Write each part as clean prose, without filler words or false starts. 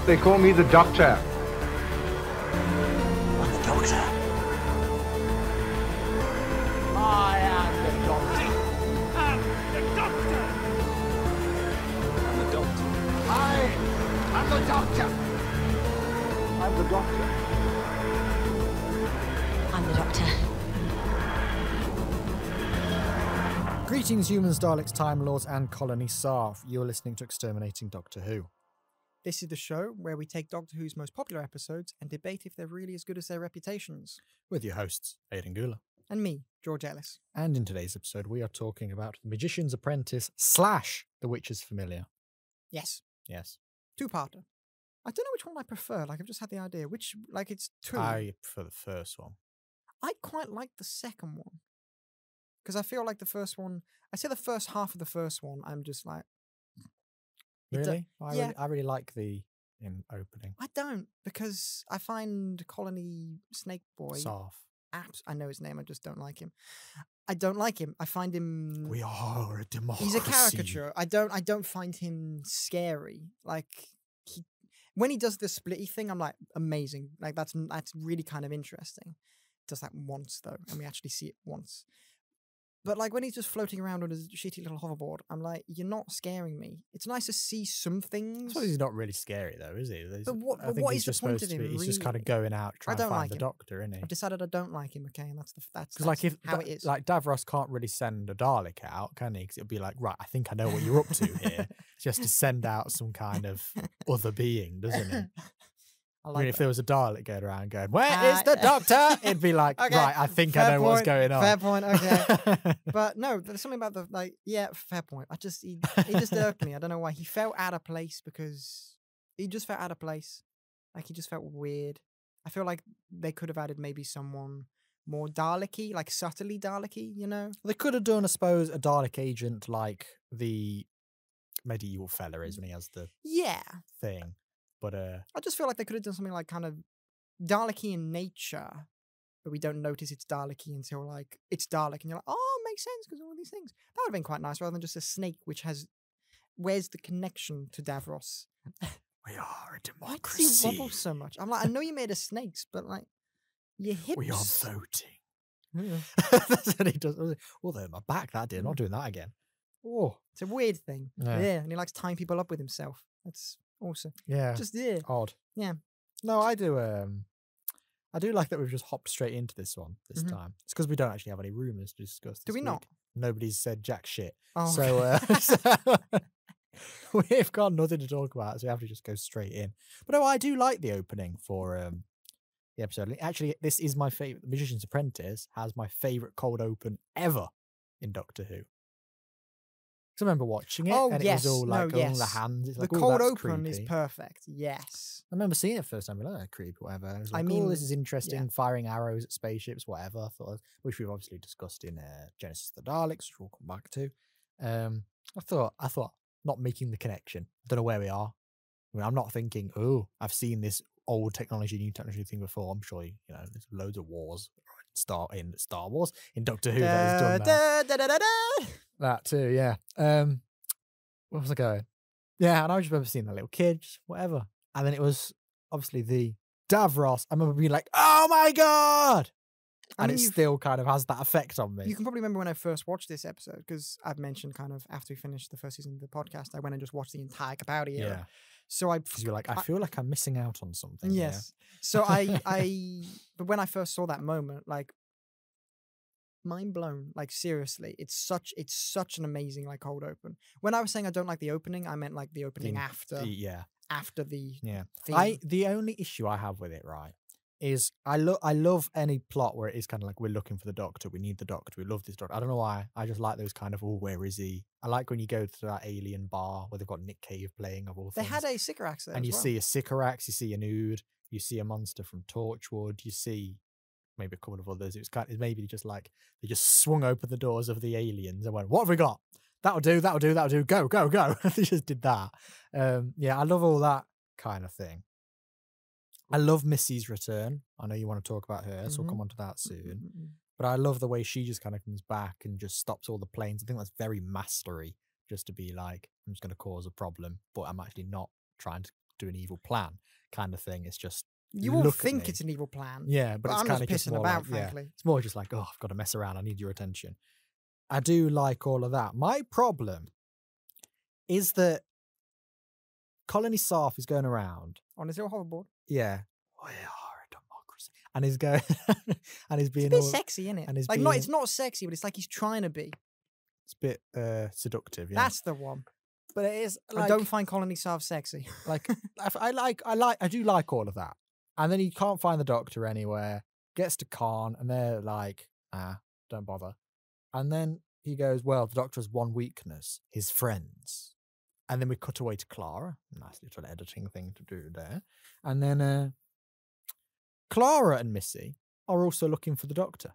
They call me the Doctor. I'm the Doctor. I am the Doctor. I'm the Doctor. I'm the Doctor. I am the Doctor. I'm the Doctor. I'm the Doctor. Greetings, humans, Daleks, Time Lords, and Colony Sarff. You're listening to Exterminating Doctor Who. This is the show where we take Doctor Who's most popular episodes and debate if they're really as good as their reputations. With your hosts, Aidan Gula. And me, George Ellis. And in today's episode, we are talking about The Magician's Apprentice / The Witch's Familiar. Yes. Yes. Two-parter. I don't know which one I prefer. Like, I've just had the idea. It's two. I prefer the first one. I quite like the second one. Because I feel like the first one, I say the first half of the first one, I'm just like... Really? Yeah. I really like the opening. I don't, because I find Colony Snake Boy... Sarff. I know his name, I just don't like him. I don't like him. I find him... We are a democracy. He's a caricature. I don't find him scary. Like, when he does the splitty thing, I'm like, amazing. Like, that's really kind of interesting. Does that once, though, and we actually see it once. But, like, when he's just floating around on his shitty little hoverboard, I'm like, you're not scaring me. It's nice to see some things. I suppose he's not really scary, though, is he? But what is the point of him, He's just really? kind of going out trying to find the Doctor, isn't he? I've decided I don't like him, okay? And that's like how it is. Like, Davros can't really send a Dalek out, can he? Because it'll be like, right, I think I know what you're up to here. Just to send out some kind of other being, doesn't he? I mean, if there was a Dalek going around going, where is the Doctor? It'd be like, okay, right, I think I know what's going on. Fair point, okay. But no, there's something about fair point. He just irked me. I don't know why. He felt out of place because he just felt out of place. Like, he just felt weird. I feel like they could have added maybe someone more Dalek-y, like subtly Dalek-y, you know? They could have done, I suppose, a Dalek agent like the medieval fella is when he has the thing. But I just feel like they could have done something like kind of Dalek-y in nature, but we don't notice it's Dalek-y until like it's Dalek, and you're like, oh, it makes sense because all these things. That would have been quite nice, rather than just a snake which has. Where's the connection to Davros? We are a democracy. Why does he wobble so much? I'm like, I know you made of snakes, but like your hips. We are voting. Yeah. That's what he does. Although my back, that did. I'm not doing that again. Oh, it's a weird thing. Yeah. And he likes tying people up with himself. That's awesome. Yeah. Just odd. Yeah. No, I do. I do like that we've just hopped straight into this one this time. It's because we don't actually have any rumours to discuss. Do we not? Nobody's said jack shit. Oh, so, we've got nothing to talk about, so we have to just go straight in. But no, I do like the opening for the episode. Actually, this is my favourite. The Magician's Apprentice has my favourite cold open ever in Doctor Who. I remember watching it, and it was all like all the hands. It's like, the cold open creepy. is perfect. Yes, I remember seeing it first time. Like, creepy, whatever. I was like, this is interesting. Firing arrows at spaceships, whatever. I thought, which we've obviously discussed in Genesis of the Daleks, which we'll come back to. I thought, not making the connection. I don't know where we are. I mean, I'm not thinking, oh, I've seen this old technology, new technology thing before. I'm sure there's loads of wars in Star Wars, in Doctor Who that is done now. That too, yeah. Where was I going? Yeah, and I just remember seeing the little kids, whatever. And then it was obviously the Davros. I remember being like, oh my God! And it still kind of has that effect on me. You can probably remember when I first watched this episode, because I've mentioned kind of after we finished the first season of the podcast, I went and just watched the entire Capaldi era. Yeah. So because you're like, I feel like I'm missing out on something. Yes. Yeah. So but when I first saw that moment, like, mind blown. Like, seriously, it's such an amazing like cold open. When I was saying I don't like the opening, I meant like the opening after the theme. The only issue I have with it, right, is I love any plot where it is kind of like, we're looking for the Doctor, we need the Doctor, we love this Doctor. I don't know why, I just like those kind of, oh, where is he? I like when you go to that alien bar where they've got Nick Cave playing of all things. They had a Sycorax there, and you see a Sycorax, you see an Ood, you see a monster from Torchwood, you see maybe a couple of others. It's maybe just like they just swung open the doors of the aliens and went, what have we got? That'll do, go. They just did that. I love all that kind of thing. I love Missy's return. I know you want to talk about her, so we'll come on to that soon. But I love the way she just kind of comes back and just stops all the planes. I think that's very mastery, just to be like, I'm just going to cause a problem, but I'm actually not trying to do an evil plan kind of thing. It's just you all think it's an evil plan. Yeah, but it's I'm kind of just pissing about, like, frankly. Yeah, it's more just like, oh, I've got to mess around. I need your attention. I do like all of that. My problem is that Colony Sarff is going around on his little hoverboard. Yeah. We are a democracy. And he's going and he's being it's a bit all sexy, isn't it? And he's like being, it's not sexy, but it's like he's trying to be. It's a bit seductive, yeah. That's the one. But it is like, I don't find Colony Sarff sexy. Like I do like all of that. And then he can't find the Doctor anywhere, gets to Khan, and they're like, don't bother. And then he goes, well, the Doctor has one weakness, his friends. And then we cut away to Clara. Nice little editing thing to do there. And then Clara and Missy are also looking for the Doctor,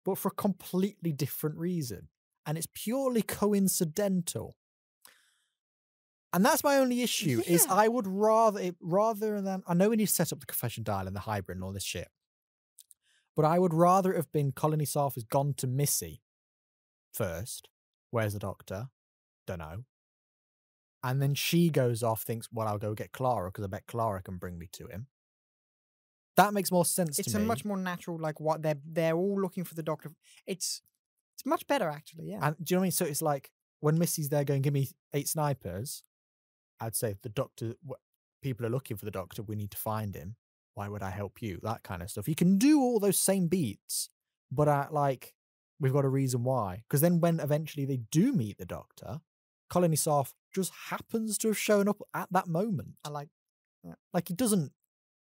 but for a completely different reason. And it's purely coincidental. And that's my only issue, is I would rather than, I know we need to set up the confession dial and the hybrid and all this shit, but I would rather it have been Colony Sarff has gone to Missy first. Where's the Doctor? Don't know. And then she goes off, thinks, well, I'll go get Clara because I bet Clara can bring me to him. That makes more sense to me. It's a much more natural, like, what they're all looking for the Doctor. It's much better, actually, yeah. And do you know what I mean? So it's like, when Missy's there going, give me 8 snipers, I'd say, the Doctor, people are looking for the Doctor, we need to find him. Why would I help you? That kind of stuff. You can do all those same beats, but we've got a reason why. Because then when eventually they do meet the Doctor, Colony Sarff just happens to have shown up at that moment. Like he doesn't,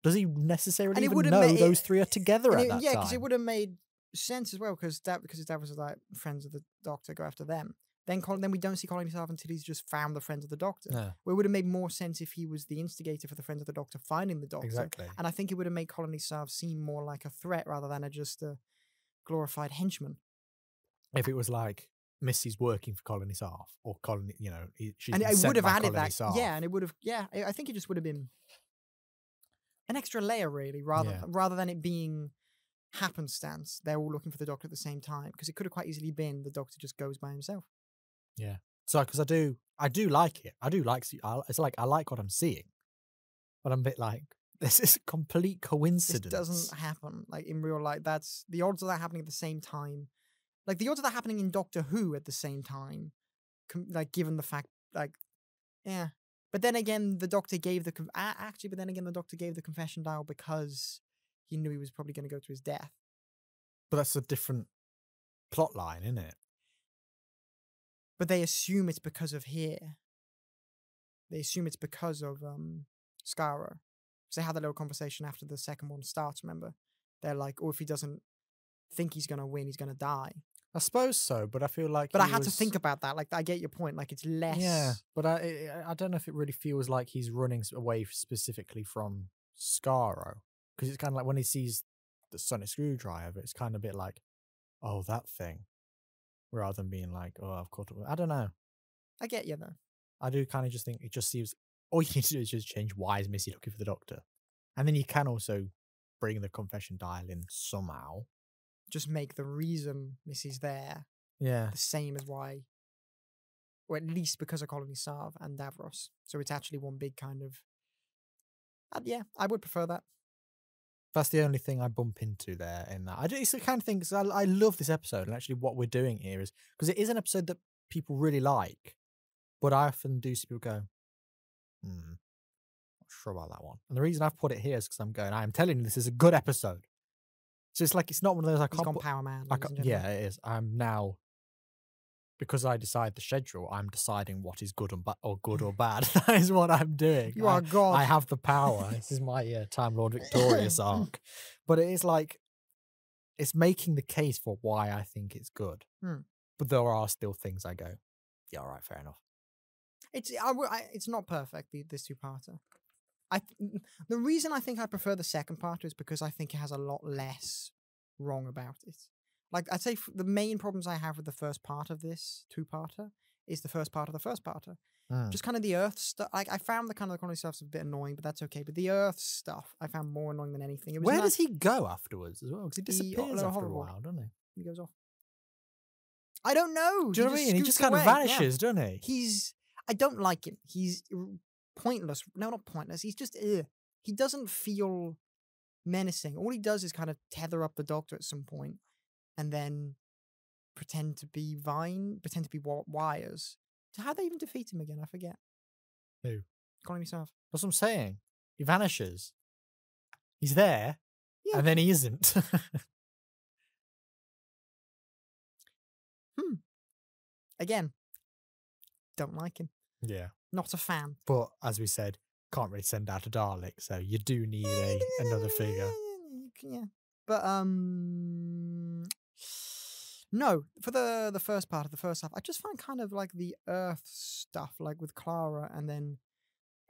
does he necessarily even know those three are together at that time? Yeah, because it would have made sense as well, because his dad was like, friends of the Doctor, go after them. Then we don't see Colony Sarff until he's just found the friends of the Doctor. Yeah. Well, it would have made more sense if he was the instigator for the friends of the Doctor finding the Doctor. Exactly. And I think it would have made Colony Sarff seem more like a threat rather than just a glorified henchman. If it was like Missy's working for Colony Sarff, or Colony, she's and it would have added that. Sarff. Yeah, and it would have. Yeah, I think it just would have been an extra layer, really, rather than it being happenstance. They're all looking for the Doctor at the same time, because it could have quite easily been the Doctor just goes by himself. Yeah. So, because I do like it. I like what I'm seeing, but I'm a bit like, this is a complete coincidence. This doesn't happen like in real life. That's the odds of that happening at the same time. Like the odds of that happening in Doctor Who at the same time, given the fact, yeah. But then again, the Doctor gave the confession dial because he knew he was probably going to go to his death. But that's a different plot line, isn't it? But they assume it's because of here. They assume it's because of Skara. So they had a little conversation after the second one starts, remember? They're like, if he doesn't think he's going to win, he's going to die. I suppose so, but I feel like... But I had to think about that. Like, I get your point. Like, it's less... Yeah, but I don't know if it really feels like he's running away specifically from Skaro. Because it's kind of like when he sees the sonic screwdriver, it's kind of a bit like, oh, that thing. Rather than being like, oh, I've caught up. I don't know. I get you, though. I do kind of just think it just seems... All you need to do is just change why is Missy looking for the Doctor. And then you can also bring the confession dial in somehow. Just make the reason Missy's there the same as why, or at least because of Colony Sarff and Davros. So it's actually one big kind of... yeah, I would prefer that. That's the only thing I bump into there in that. It's the kind of thing, because I love this episode, and actually what we're doing here is, because it is an episode that people really like, but I often do see people go, not sure about that one. And the reason I've put it here is because I am telling you this is a good episode. So it's like, it's not one of those I can't... He's gone Power Man. Yeah, it is. I'm now, because I decide the schedule, I'm deciding what is good or good or bad. That is what I'm doing. You are God. I have the power. This is my Time Lord Victorious arc. But it is like, it's making the case for why I think it's good. But there are still things I go, yeah, all right, fair enough. It's not perfect, this two-parter. The reason I think I prefer the second part is because I think it has a lot less wrong about it. Like, I'd say the main problems I have with the first part of this two-parter is the first part of the first parter. Just kind of the Earth stuff. Like I found the kind of the colony stuff's a bit annoying, but that's okay. But the Earth stuff I found more annoying than anything. It was Where does he go afterwards as well? Because he disappears after a while, doesn't he? He goes off. I don't know. Do you know what I mean? He just kind of vanishes, doesn't he? I don't like him. He's pointless. No, not pointless. He's just, he doesn't feel menacing. All he does is kind of tether up the Doctor at some point and then pretend to be wires. So how'd they even defeat him again? I forget. Who? Colony Sarff. That's what I'm saying. He vanishes. He's there, and then he isn't. Again, don't like him. Yeah. Not a fan. But, as we said, can't really send out a Dalek, so you do need another figure. Yeah. But, no, for the first part of the first half, I just find kind of like the Earth stuff, like with Clara, and then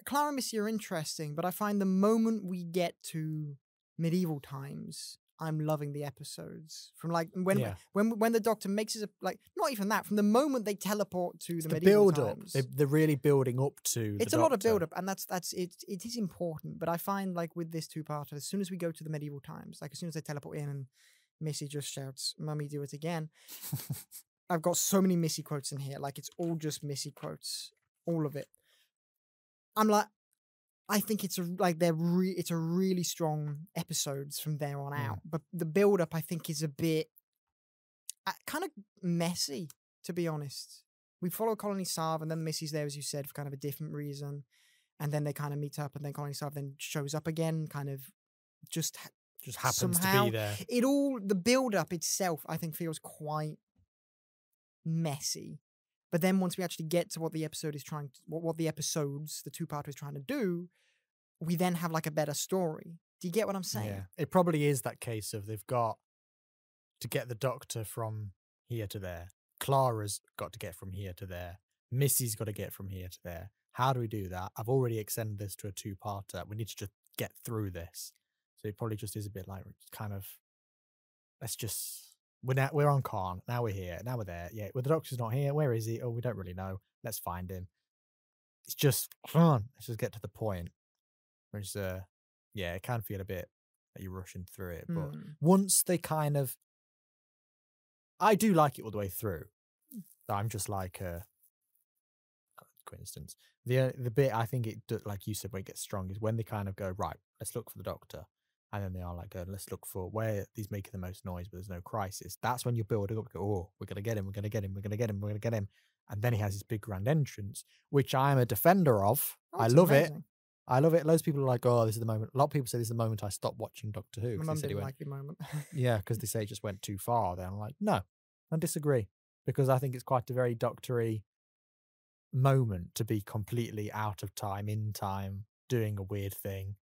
Clara and Missy are interesting, but I find the moment we get to medieval times, I'm loving the episodes. From like when the Doctor makes it like not even that, from the moment they teleport to the medieval times. They're really building up to it's a lot of build up, and that's it is important. But I find like with this two-parter, as soon as we go to the medieval times, like as soon as they teleport in and Missy just shouts, "Mummy, do it again." I've got so many Missy quotes in here. Like it's all just Missy quotes, all of it. I'm like, I think it's a really strong episodes from there on out. But the build up, I think, is a bit kind of messy, to be honest. We follow Colony Sarff, and then Missy's there, as you said, for kind of a different reason. And then they kind of meet up, and then Colony Sarff then shows up again, kind of just happens somehow. To be there. The build up itself, I think, feels quite messy. But then once we actually get to what the episode is the two-parter is trying to do, we then have like a better story. Do you get what I'm saying? Yeah. It probably is that case of they've got to get the Doctor from here to there. Clara's got to get from here to there. Missy's got to get from here to there. How do we do that? I've already extended this to a two-parter. We need to just get through this. So it probably just is a bit like kind of, we're on Khan. Now we're here. Now we're there. Yeah, well, the Doctor's not here. Where is he? Oh, we don't really know. Let's find him. It's just, come on. Let's just get to the point. Which, it can feel a bit that you're rushing through it. But once they kind of, I do like it all the way through. I'm just like, coincidence. The bit I think it, like you said, where it gets strong is when they kind of go, right, let's look for the Doctor. And then they are like, let's look for where he's making the most noise, but there's no crisis. That's when you're building up. Go, oh, we're going to get him. We're going to get him. We're going to get him. We're going to get him. And then he has his big grand entrance, which I'm a defender of. I love it. I love it. Loads of people are like, oh, this is the moment. A lot of people say this is the moment I stopped watching Doctor Who. My mum didn't like the moment. Yeah, because they say it just went too far. Then I'm like, no, I disagree. Because I think it's quite a very Doctor-y moment to be completely out of time, in time, doing a weird thing.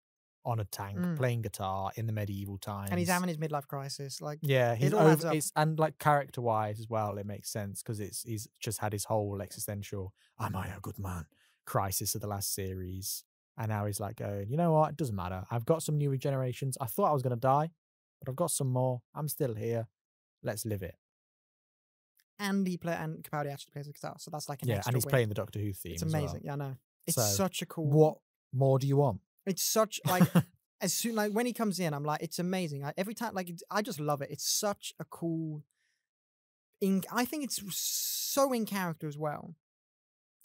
On a tank, playing guitar in the medieval times, and he's having his midlife crisis. Like, yeah, he's over. And like character-wise as well, it makes sense because he's just had his whole existential "Am I a good man?" crisis of the last series, and now he's like going, you know what? It doesn't matter. I've got some new regenerations. I thought I was going to die, but I've got some more. I'm still here. Let's live it. And Capaldi actually plays the guitar, so that's like an extra and he's win. playing the Doctor Who theme. It's amazing. Well. Yeah, I know. It's such a cool. What more do you want? It's such like as soon like when he comes in, I'm like, it's amazing. Every time, like I just love it. It's such a cool. I think it's so in character as well.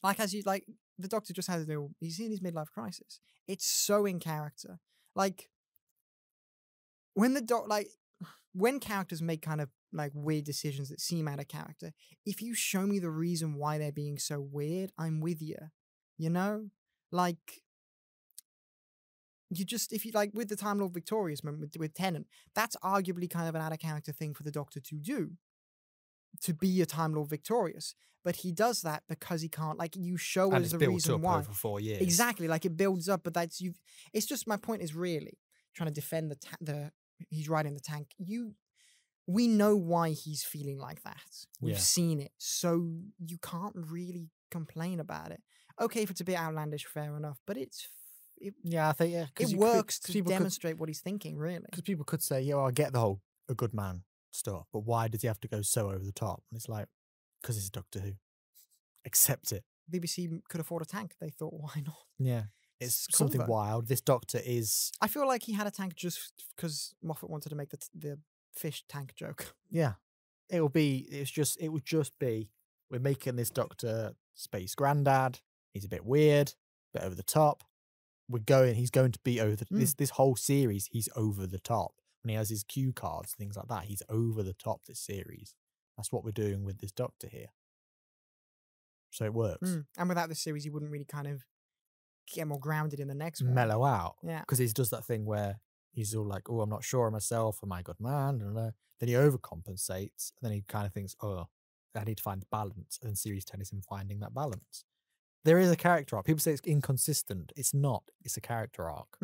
Like as you like, the Doctor just has he's in his midlife crisis. It's so in character. Like when when characters make kind of like weird decisions that seem out of character. If you show me the reason why they're being so weird, I'm with you. You know, like. If you like with the Time Lord Victorious moment with Tennant, that's arguably kind of an out of character thing for the Doctor to do, to be a Time Lord Victorious. But he does that because he can't. Like you show us the reason why. Over 4 years. Exactly, like it builds up. But it's just my point is really trying to defend he's riding the tank. We know why he's feeling like that. We've seen it, so you can't really complain about it. Okay, if it's a bit outlandish, fair enough. But I think it works to demonstrate what he's thinking, really. Because people could say, I get the whole a good man stuff, but why does he have to go so over the top? And it's like, because it's Doctor Who. accept it. BBC could afford a tank. They thought, why not? Yeah. It's cool, something though. wild. This Doctor is... I feel like he had a tank just because Moffat wanted to make the fish tank joke. Yeah. It would just be, we're making this Doctor space granddad. He's a bit weird, a bit over the top. He's going to be over this whole series. He's over the top. When he has his cue cards, things like that, he's over the top this series. That's what we're doing with this Doctor here. So it works. And without this series, he wouldn't really kind of get more grounded in the next one. Mellow out. Yeah. Because he does that thing where he's all like, oh, I'm not sure of myself. Am I a good man? Then he overcompensates. And then he kind of thinks, oh, I need to find the balance. And then series 10 is him finding that balance. There is a character arc. People say it's inconsistent. It's not. It's a character arc.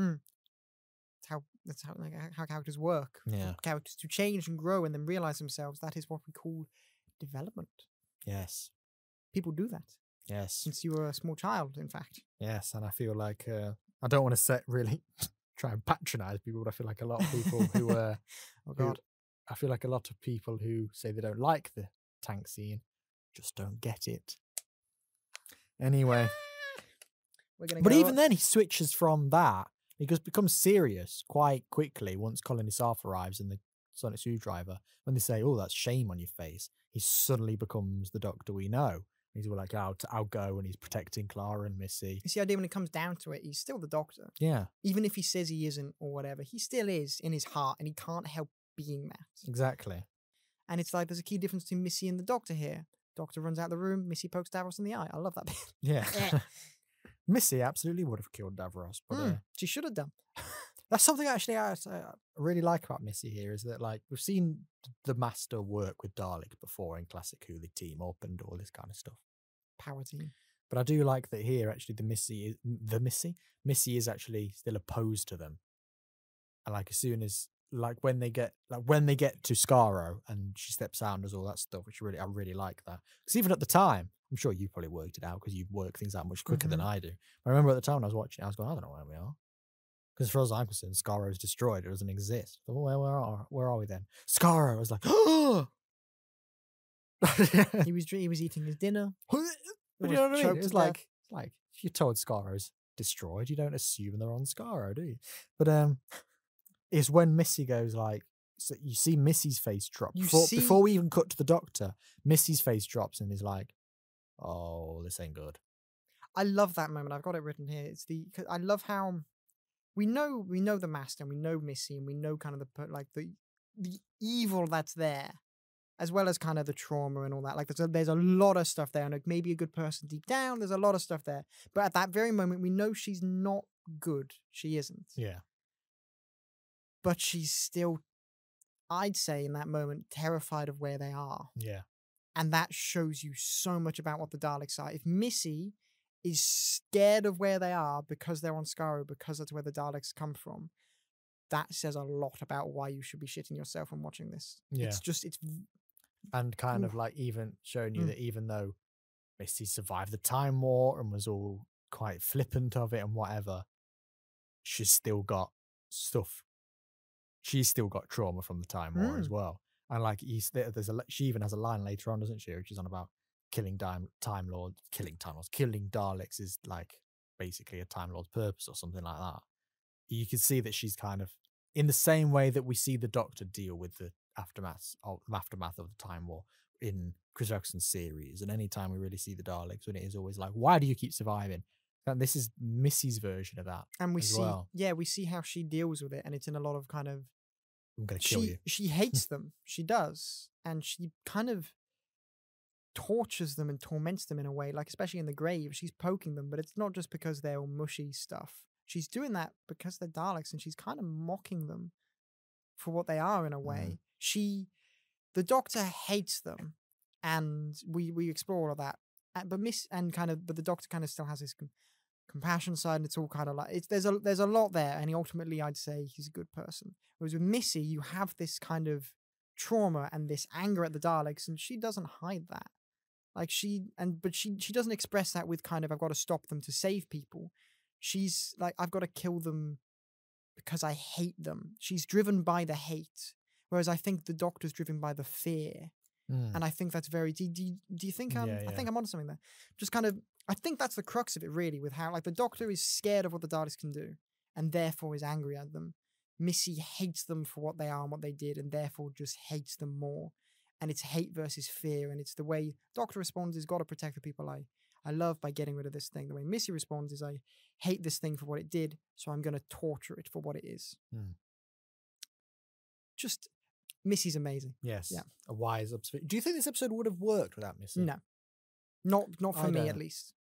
That's how characters work. Yeah. For characters to change and grow and then realize themselves. That is what we call development. Yes. People do that. Yes. Since you were a small child, in fact. Yes, and I feel like I don't want to really try and patronize people, but I feel like a lot of people who I feel like a lot of people who say they don't like the tank scene just don't get it. Anyway, even then he switches from that. He becomes serious quite quickly once Colony Sarff arrives in the Sonic Screwdriver. When they say, "Oh, that's shame on your face," he suddenly becomes the Doctor we know. He's all like, I'll go, and he's protecting Clara and Missy. It's the idea when it comes down to it, he's still the Doctor. Yeah. Even if he says he isn't or whatever, he still is in his heart, and he can't help being that. Exactly. And it's like there's a key difference between Missy and the Doctor here. Doctor runs out of the room, Missy pokes Davros in the eye. I love that bit. Yeah. Missy absolutely would have killed Davros, but she should have done. That's something actually I really like about Missy here, is that like we've seen the Master work with Daleks before in classic Who, they team up and all this kind of stuff. Power team. But I do like that here actually Missy is actually still opposed to them. And like as soon as when they get to Skaro and she steps out and does all that stuff, which I really like that. Because even at the time, I'm sure you probably worked it out because you work things out much quicker than I do. But I remember at the time when I was watching, I was going, I don't know where we are. Because as far as I'm concerned, Skaro is destroyed. It doesn't exist. So where are we then? Skaro! I was like, oh! he was eating his dinner. But you know what I mean? It's like if you're told Skaro's destroyed, you don't assume they're on Skaro, do you? But it's when Missy goes like, so you see Missy's face drop. Before we even cut to the Doctor, Missy's face drops and is like, oh, this ain't good. I love that moment. I've got it written here. I love how we know the Master and we know Missy and we know kind of the evil that's there, as well as kind of the trauma and all that. Like there's a lot of stuff there, and like maybe a good person deep down. There's a lot of stuff there, but at that very moment, we know she's not good. She isn't. Yeah. But she's still, I'd say, in that moment, terrified of where they are. Yeah. And that shows you so much about what the Daleks are. If Missy is scared of where they are because they're on Skaro, because that's where the Daleks come from, that says a lot about why you should be shitting yourself when watching this. Yeah. And kind of like even showing you that even though Missy survived the Time War and was all quite flippant of it and whatever, she's still got stuff. She's still got trauma from the Time War as well. And like she even has a line later on, doesn't she? Which is on about killing Time Lords. Killing Daleks is like basically a Time Lord's purpose or something like that. You can see that she's kind of in the same way that we see the Doctor deal with the aftermath of the Time War in Chris Eccleston's series, and any time we really see the Daleks, when it is always like, why do you keep surviving? And this is Missy's version of that. And we see how she deals with it, and it's in a lot of kind of, I'm going to kill you. She hates them. She does. And she kind of tortures them and torments them in a way, like especially in the grave. She's poking them, but it's not just because they're all mushy stuff. She's doing that because they're Daleks, and she's kind of mocking them for what they are in a way. The Doctor hates them, and we explore all of that. But the Doctor kind of still has his compassion side, and it's all kind of like there's a lot there, and ultimately I'd say he's a good person. Whereas with Missy, you have this kind of trauma and this anger at the Daleks, and she doesn't hide that. Like she doesn't express that with kind of, I've got to stop them to save people. She's like, I've got to kill them because I hate them. She's driven by the hate, whereas I think the Doctor's driven by the fear. And I think that's very. Do you think I think I'm onto something there? Just kind of. I think that's the crux of it, really, with how like the Doctor is scared of what the Daleks can do, and therefore is angry at them. Missy hates them for what they are and what they did, and therefore just hates them more. And it's hate versus fear, and it's the way Doctor responds is got to protect the people I love by getting rid of this thing. The way Missy responds is I hate this thing for what it did, so I'm going to torture it for what it is. Just Missy's amazing. Yes. Yeah. A wise observation. Do you think this episode would have worked without Missy? No. Not for me, at least.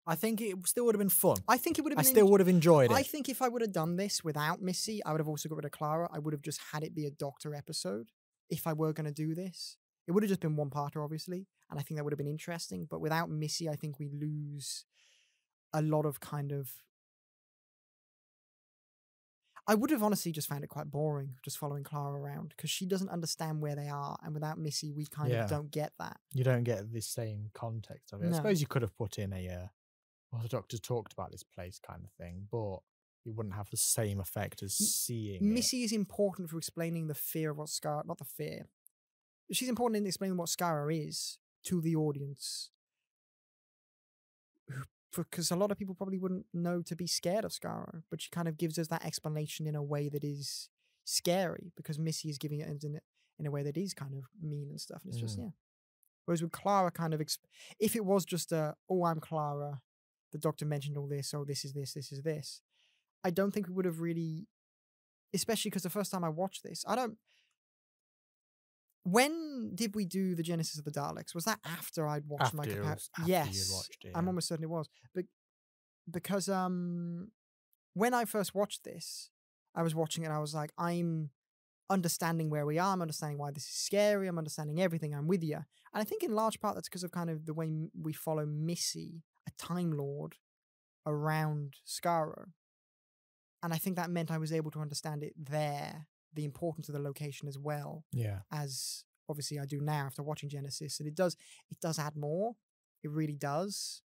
I think it still would have been fun. I think it would have been. I still would have enjoyed it. I think if I would have done this without Missy, I would have also got rid of Clara. I would have just had it be a Doctor episode. If I were going to do this, it would have just been one parter, obviously, and I think that would have been interesting. But without Missy, I think we lose a lot of kind of. I would have honestly just found it quite boring, just following Clara around, because she doesn't understand where they are, and without Missy, we kind of don't get that. You don't get the same context of it. No. I suppose you could have put in well, the Doctor's talked about this place kind of thing, but it wouldn't have the same effect as seeing Missy is important for explaining the fear of what Scar, not the fear. She's important in explaining what Scar is to the audience. Because a lot of people probably wouldn't know to be scared of Scar, but she kind of gives us that explanation in a way that is scary, because Missy is giving it in a way that is kind of mean and stuff. And it's just, Whereas with Clara, kind of, if it was just I'm Clara, the Doctor mentioned all this, this is this, I don't think we would have really, especially because the first time I watched this, when did we do the Genesis of the Daleks? Was that after I'd watched my comparison? Yes, watched it, I'm almost certain it was. But because when I first watched this, I was watching it and I was like, I'm understanding where we are. I'm understanding why this is scary. I'm understanding everything. I'm with you. And I think in large part that's because of kind of the way we follow Missy, a Time Lord, around Skaro. And I think that meant I was able to understand it there, the importance of the location as well. Yeah. As obviously I do now after watching Genesis. And it does add more. It really does.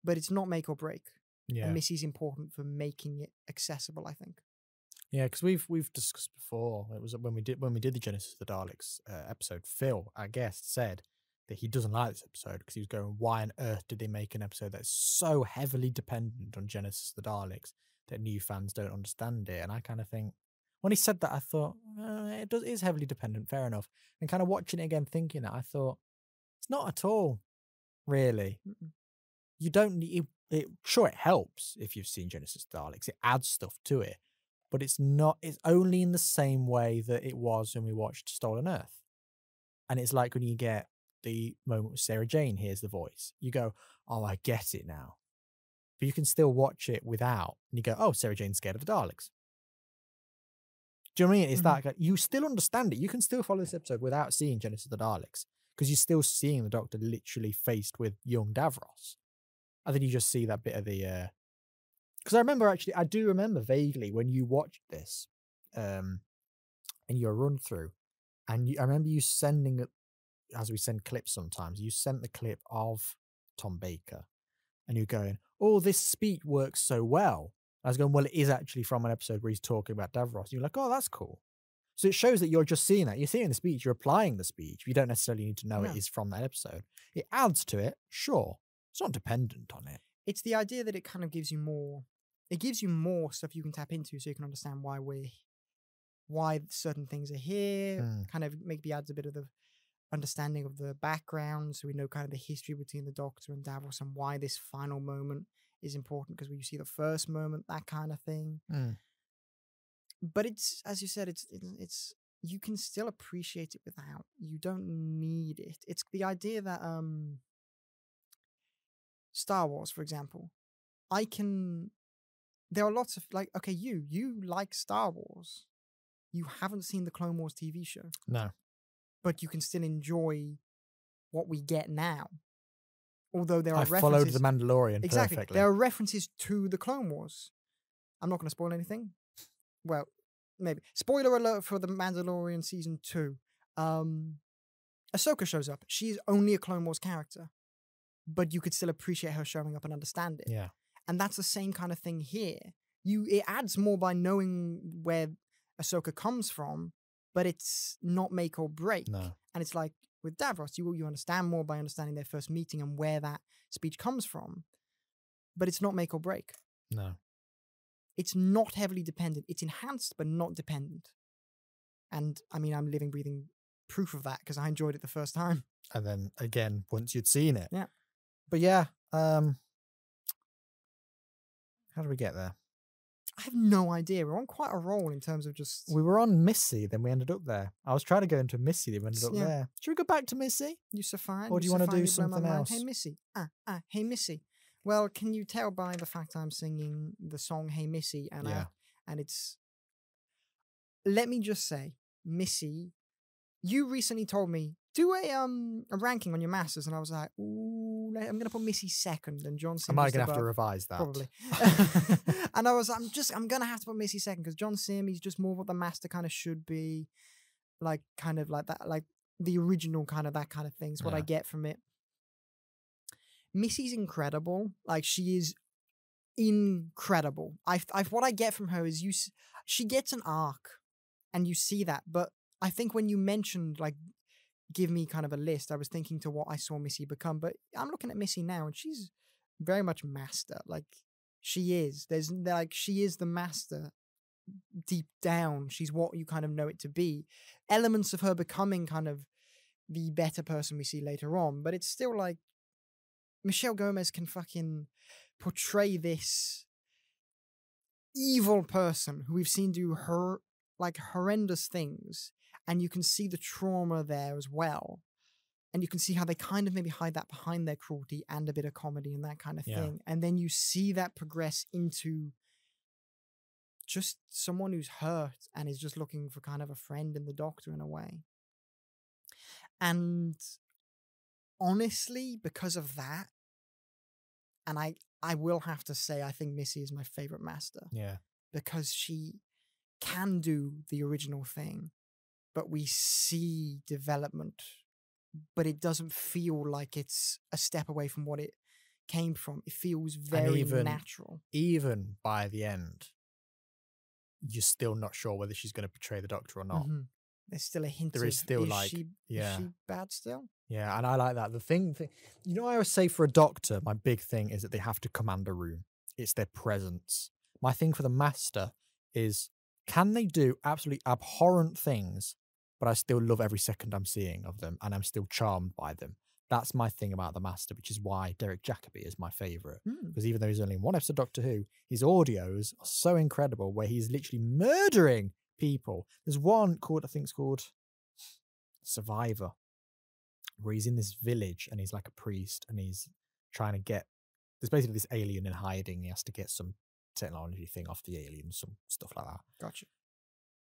But it's not make or break. Yeah. And Missy's important for making it accessible, I think. Yeah, because we've discussed before. It was when we did the Genesis of the Daleks episode. Phil, our guest, said that he doesn't like this episode because he was going, "Why on earth did they make an episode that's so heavily dependent on Genesis of the Daleks that new fans don't understand it?" And I kind of think when he said that, I thought it is heavily dependent. Fair enough. And kind of watching it again, thinking that, I thought it's not at all. Really, you don't need it. Sure, it helps if you've seen Genesis of the Daleks. It adds stuff to it. But it's not, it's only in the same way that it was when we watched Stolen Earth. And it's like when you get the moment with Sarah Jane hears the voice, you go, "Oh, I get it now." But you can still watch it without, and you go, "Oh, Sarah Jane's scared of the Daleks." Do you know what I mean? It's that you still understand it. You can still follow this episode without seeing Genesis of the Daleks, because you're still seeing the Doctor literally faced with young Davros. And then you just see that bit of the, because I do remember vaguely when you watched this, in your run through, and I remember you sending it, as we send clips sometimes, you sent the clip of Tom Baker, and you're going, "Oh, this speech works so well." I was going, "Well, it is actually from an episode where he's talking about Davros." You're like, "Oh, that's cool." So it shows that you're just seeing that. You're seeing the speech, you're applying the speech. You don't necessarily need to know it is from that episode. It adds to it, sure. It's not dependent on it. It's the idea that it kind of gives you more. It gives you more stuff you can tap into, so you can understand why certain things are here. Kind of maybe adds a bit of the understanding of the background, so we know kind of the history between the Doctor and Davros and why this final moment is important, because we see the first moment, that kind of thing. But it's, as you said, it's you can still appreciate it without. You don't need it. It's the idea that Star Wars, for example, there are lots of, like, okay, you like Star Wars. You haven't seen the Clone Wars TV show. No. But you can still enjoy what we get now. Although there are references. I followed The Mandalorian perfectly. There are references to the Clone Wars. I'm not going to spoil anything. Well, maybe. Spoiler alert for The Mandalorian Season 2. Ahsoka shows up. She's only a Clone Wars character. But you could still appreciate her showing up and understand it. Yeah. And that's the same kind of thing here. It adds more by knowing where Ahsoka comes from, but it's not make or break. No. And it's like, with Davros. You understand more by understanding their first meeting and where that speech comes from. But it's not make or break. No. It's not heavily dependent. It's enhanced, but not dependent. And I mean, I'm living, breathing proof of that because I enjoyed it the first time. And then again, once you'd seen it. Yeah. But yeah, how do we get there? I have no idea. We're on quite a roll in terms of just... We were on Missy, then we ended up there. I was trying to go into Missy, then we ended up there. Should we go back to Missy? You so fine. Or do you want to do something else? Hey, Missy. Hey, Missy. Well, can you tell by the fact I'm singing the song Hey, Missy? And and it's... Let me just say, Missy, you recently told me, do a ranking on your masters, and I was like, ooh, I'm going to put Missy second, and John Sim. Am I going to have to revise that? Probably. And I was, I'm going to have to put Missy second because John Sim, he's just more what the master kind of should be, like kind of like that, like the original kind of that kind of thing is what I get from it. Missy's incredible. Like she is incredible. What I get from her is she gets an arc, and you see that. But I think when you mentioned like, give me kind of a list, I was thinking to what I saw Missy become. But I'm looking at Missy now, and she's very much master. Like she is. She is the master deep down. She's what you kind of know it to be. Elements of her becoming kind of the better person we see later on, but it's still like Michelle Gomez can fucking portray this evil person who we've seen do horrendous things, and you can see the trauma there as well. And you can see how they kind of maybe hide that behind their cruelty and a bit of comedy and that kind of thing. And then you see that progress into just someone who's hurt and is just looking for kind of a friend in the Doctor in a way. And honestly, because of that, and I will have to say, I think Missy is my favorite master. Yeah. Because she can do the original thing, but we see development, but it doesn't feel like it's a step away from what it came from. It feels very natural. Even by the end, you're still not sure whether she's going to betray the Doctor or not. Mm-hmm. There's still a hint. There is still is she bad still? Yeah, and I like that. The thing, you know, I always say for a Doctor, my big thing is that they have to command a room. It's their presence. My thing for the Master is, can they do absolutely abhorrent things, but I still love every second I'm seeing of them, and I'm still charmed by them. That's my thing about the Master, which is why Derek Jacobi is my favourite. Because even though he's only in one episode of Doctor Who, his audios are so incredible, where he's literally murdering people. There's one called, I think it's called Survivor, where he's in this village and he's like a priest and he's trying to get, there's basically this alien in hiding. He has to get some technology thing off the alien, some stuff like that. Gotcha.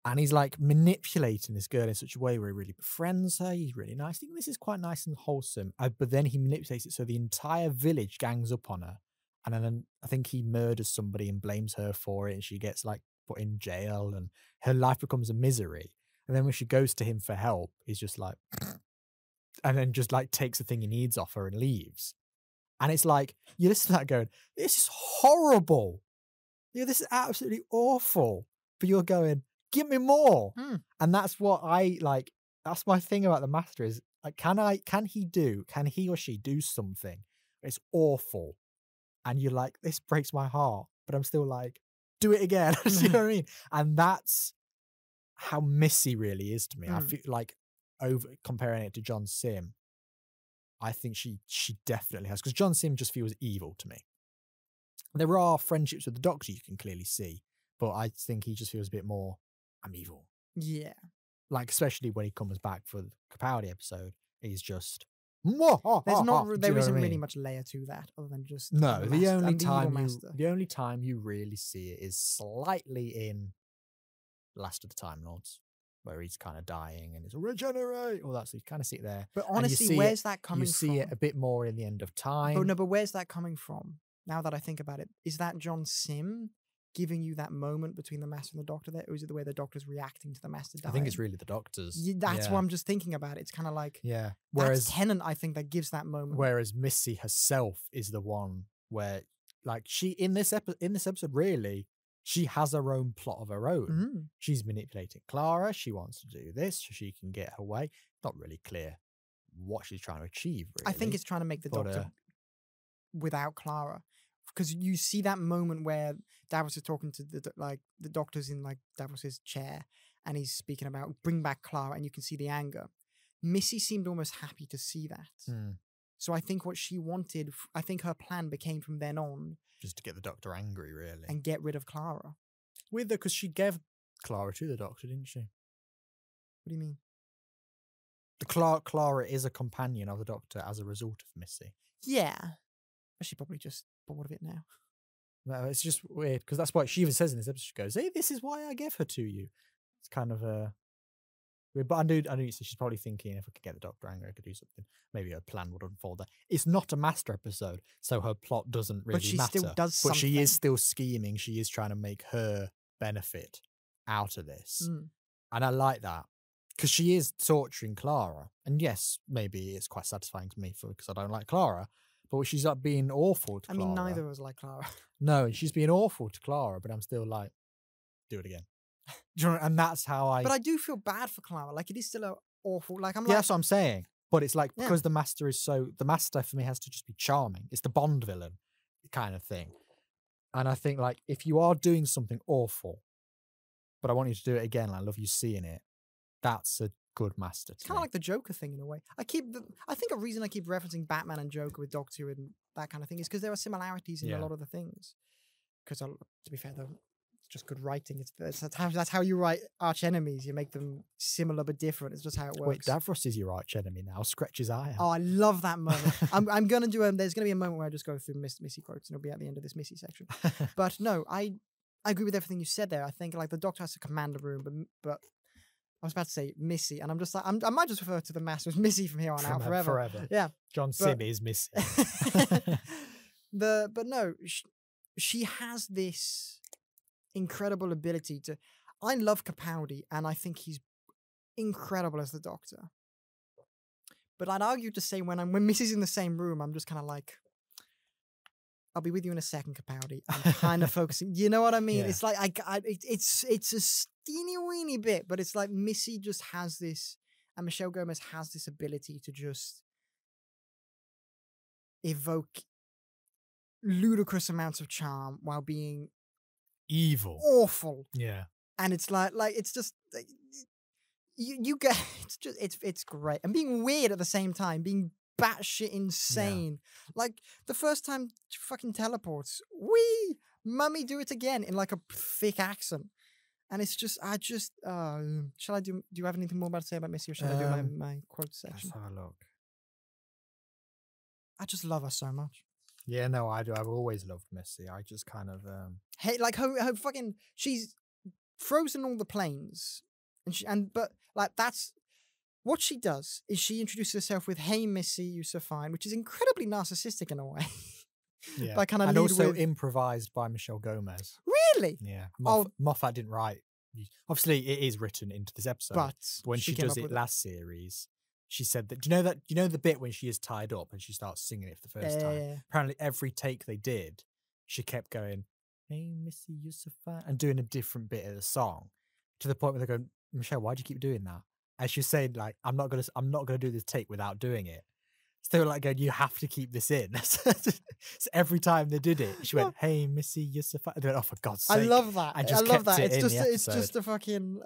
And he's like manipulating this girl in such a way where he really befriends her. He's really nice. I think this is quite nice and wholesome. But then he manipulates it so the entire village gangs up on her. And then I think he murders somebody and blames her for it. And she gets like put in jail and her life becomes a misery. And then when she goes to him for help, he's just like, and then just like takes the thing he needs off her and leaves. And it's like, you listen to that going, this is horrible. Yeah, this is absolutely awful. But you're going, give me more. And that's what I like. That's my thing about the Master is like, can he or she do something? It's awful. And you're like, this breaks my heart, but I'm still like, do it again. You know what I mean? And that's how Missy really is to me. I feel like over comparing it to John Sim, I think she definitely has, because John Sim just feels evil to me. There are friendships with the Doctor you can clearly see, but I think he just feels a bit more, I'm evil. Yeah. Like, especially when he comes back for the Capaldi episode, he's just... There isn't really much layer to that other than just... No, the only time you really see it is slightly in Last of the Time Lords, where he's kind of dying and it's regenerate, all that, so you kind of see it there. But honestly, where's that coming from? You see it a bit more in the End of Time. But where's that coming from? Now that I think about it, is that John Sim giving you that moment between the Master and the Doctor there, or is it the way the Doctor's reacting to the Master dying? I think it's really the Doctor's. That's what I'm just thinking about. It's kind of like, whereas that's Tennant, I think, that gives that moment. Whereas Missy herself is the one where, like, she in this episode, really, she has her own plot of her own. She's manipulating Clara. She wants to do this so she can get her way. Not really clear what she's trying to achieve, really. I think it's trying to make the Doctor without Clara. Because you see that moment where Davros is talking to the Doctor's in like Davros's chair, and he's speaking about bring back Clara, and you can see the anger. Missy seemed almost happy to see that. So I think what she wanted, I think her plan became from then on just to get the Doctor angry, really, and get rid of Clara. With her, because she gave Clara to the Doctor, didn't she? What do you mean? Clara is a companion of the Doctor as a result of Missy. Yeah, but she probably just bored of it now. No, it's just weird because that's what she even says in this episode. She goes, "Hey, this is why I gave her to you." It's kind of weird, but I knew she's probably thinking if I could get the Doctor angry, I could do something. Maybe her plan would unfold there. It's not a Master episode, so her plot doesn't really matter. But she still does something. But she is still scheming. She is trying to make her benefit out of this, and I like that because she is torturing Clara. And yes, maybe it's quite satisfying to me because I don't like Clara. But she's like being awful to Clara. I mean, neither of us like Clara. No, she's being awful to Clara, but I'm still like, do it again. And that's how I... But I do feel bad for Clara. Like, it is still awful. Like, that's what I'm saying. But it's like, because the Master is so... The Master, for me, has to just be charming. It's the Bond villain kind of thing. And I think, like, if you are doing something awful, but I want you to do it again, I love you seeing it, that's a good Master. It's kind of like the Joker thing in a way. I think a reason I keep referencing Batman and Joker with Doctor Who and that kind of thing is because there are similarities in a lot of the things. Because to be fair though, it's just good writing. That's how you write arch enemies. You make them similar but different. It's just how it works. Wait, Davros is your arch enemy now. Scratch his eye out. Oh, I love that moment. I'm gonna do there's gonna be a moment where I just go through Missy quotes and it'll be at the end of this Missy section. But no, I agree with everything you said there. I think like the Doctor has to command the room, but I was about to say Missy, and I'm just like, I might just refer to the Master as Missy from here on out forever. Forever. Yeah. John Sim is Missy. But no, she has this incredible ability to. I love Capaldi, and I think he's incredible as the Doctor. But I'd argue to say when Missy's in the same room, I'm just kind of like, I'll be with you in a second, Capaldi. I'm kind of focusing. You know what I mean? Yeah. It's like it's a teeny weeny bit, but it's like Missy just has this, and Michelle Gomez has this ability to just evoke ludicrous amounts of charm while being evil, awful. Yeah, and it's like it's just you get it's great, and being weird at the same time, being batshit insane. Yeah. Like the first time she fucking teleports, mummy, do it again in like a thick accent. And it's just, shall I do you have anything more about to say about Missy, or shall I do my quote section? Let's have a look. I just love her so much. Yeah, no, I do. I've always loved Missy. I just kind of hey, like her fucking, she's frozen all the planes, but like that's what she does is she introduces herself with "Hey Missy, you're so fine," which is incredibly narcissistic in a way. Yeah, by kind of and also improvised by Michelle Gomez. Really? Yeah. Moffat didn't write. Obviously, it is written into this episode. But when she does it last series, she said that. Do you know the bit when she is tied up and she starts singing it for the first time? Yeah. Apparently, every take they did, she kept going, "Hey Missy, you're so fine," and doing a different bit of the song, to the point where they're going, "Michelle, why do you keep doing that?" And she's saying like, "I'm not gonna do this take without doing it." So they were like going, "You have to keep this in." So every time they did it, she went, "Hey Missy, you're so fine." They went, "Oh, for God's sake!" I love that. And just kept it in the episode. It's just a fucking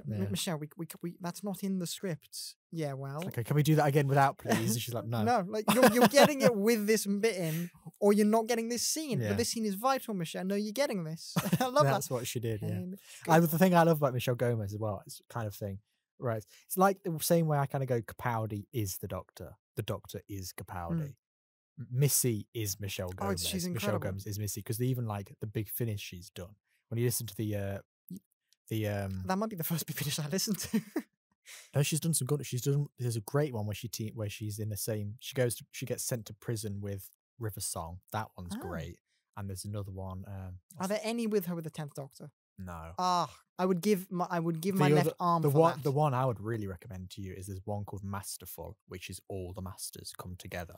Michelle. We that's not in the script. Yeah, well, okay, can we do that again without, please? And she's like, "No, no, like you're getting it with this bit in, or you're not getting this scene. Yeah. But this scene is vital, Michelle. No, you're getting this. I love that. That's what she did. Yeah, the thing I love about Michelle Gomez as well, it's kind of thing. Right. It's like the same way I kind of go, Capaldi is the Doctor. The Doctor is Capaldi. Missy is Michelle Gomez. She's incredible. Michelle Gomez is Missy, because even like the Big Finish she's done. When you listen to the that might be the first Big Finish I listened to. No, she's done some good. There's a great one where she's in the same. She gets sent to prison with River Song. That one's great. And there's another one. Are there any with her with the 10th Doctor? No. I would give my left arm for that. The one I would really recommend to you is there's one called Masterful, which is all the Masters come together,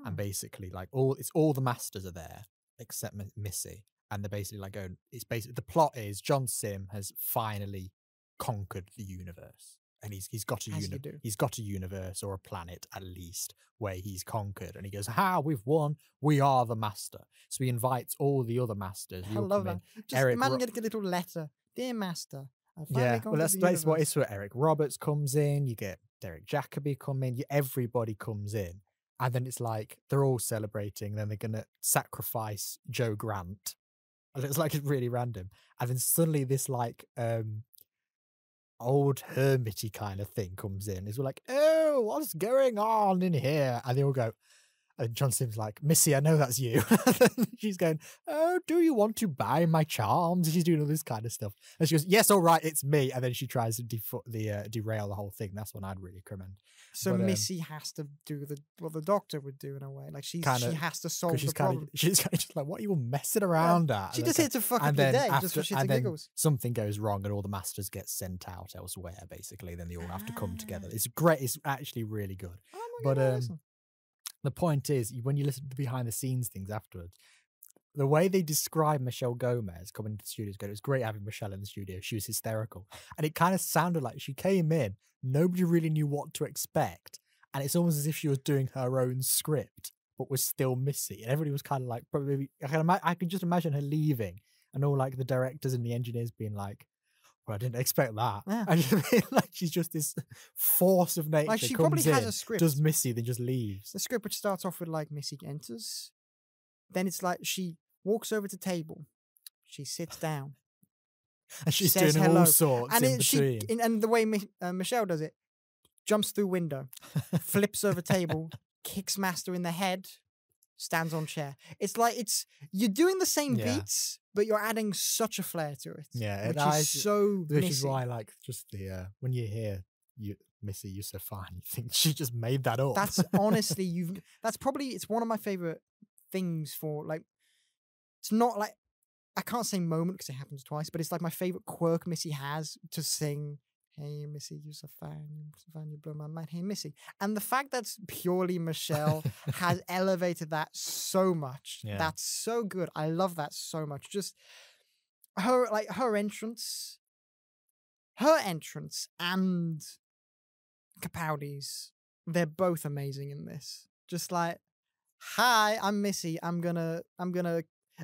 and basically like all the Masters are there except Missy, and they're basically like going. It's basically the plot is John Sim has finally conquered the universe, and he's got a universe or a planet at least where he's conquered, and he goes, we've won, we are the master. So he invites all the other masters. I love that. Just imagine getting a little letter, dear master. That's what it's for. Eric Roberts comes in, you get Derek Jacobi come in, everybody comes in, and then it's like they're all celebrating, and then they're gonna sacrifice Joe Grant, and it's like it's really random, and then suddenly this like old hermity kind of thing comes in. It's like, oh, what's going on in here? And they all go, and John Sims like, Missy, I know that's you. She's going, oh, do you want to buy my charms? She's doing all this kind of stuff. And she goes, yes, all right, it's me. And then she tries to derail the whole thing. That's one I'd really recommend. So Missy has to do what the Doctor would do in a way. Like she has to solve the problem. She's kind of just like, what are you all messing around at? She just here to fuck up your day, just for shits and giggles. Something goes wrong and all the masters get sent out elsewhere, basically. Then they all have to come together. It's great. It's actually really good. The point is, when you listen to the behind the scenes things afterwards, the way they describe Michelle Gomez coming into the studio is good. It was great having Michelle in the studio. She was hysterical. And it kind of sounded like she came in, nobody really knew what to expect. And it's almost as if she was doing her own script, but was still Missy. And everybody was kind of like, probably, I can just imagine her leaving and all like the directors and the engineers being like, well, I didn't expect that. Yeah. I just feel like she's just this force of nature. Like she probably has a script. Does Missy, then just leaves. The script which starts off with like Missy enters. Then it's like she walks over to table. She sits down. And she's doing hello. All sorts and in between. And the way Michelle does it, jumps through window, flips over table, kicks Master in the head, stands on chair. It's like you're doing the same beats, but you're adding such a flair to it. Yeah, which is why, like, just the when you hear Missy, you're so fine. You think she just made that up. That's honestly, it's one of my favorite things for like. It's not like I can't say moment because it happens twice, but it's like my favorite quirk Missy has to sing. Hey, Missy, you're so fine. You blow my mind. Hey, Missy. And the fact that's purely Michelle has elevated that so much. Yeah. That's so good. I love that so much. Just her entrance and Capaldi's, they're both amazing in this. Just like, hi, I'm Missy. I'm gonna.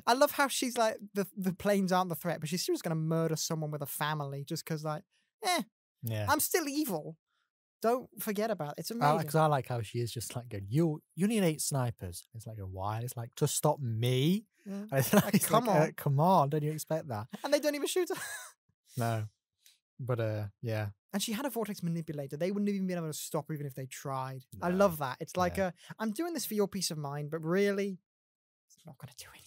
I love how she's like, the planes aren't the threat, but she's just gonna murder someone with a family just because, like, yeah, I'm still evil. Don't forget about it. It's amazing. Because I like how she is just like going, you need 8 snipers. It's like, why? It's like, to stop me? Yeah. Like, come on. Don't you expect that? And they don't even shoot her. No. But, yeah. And she had a vortex manipulator. They wouldn't even been able to stop her even if they tried. No. I love that. It's like, I'm doing this for your peace of mind, but really, it's not going to do anything.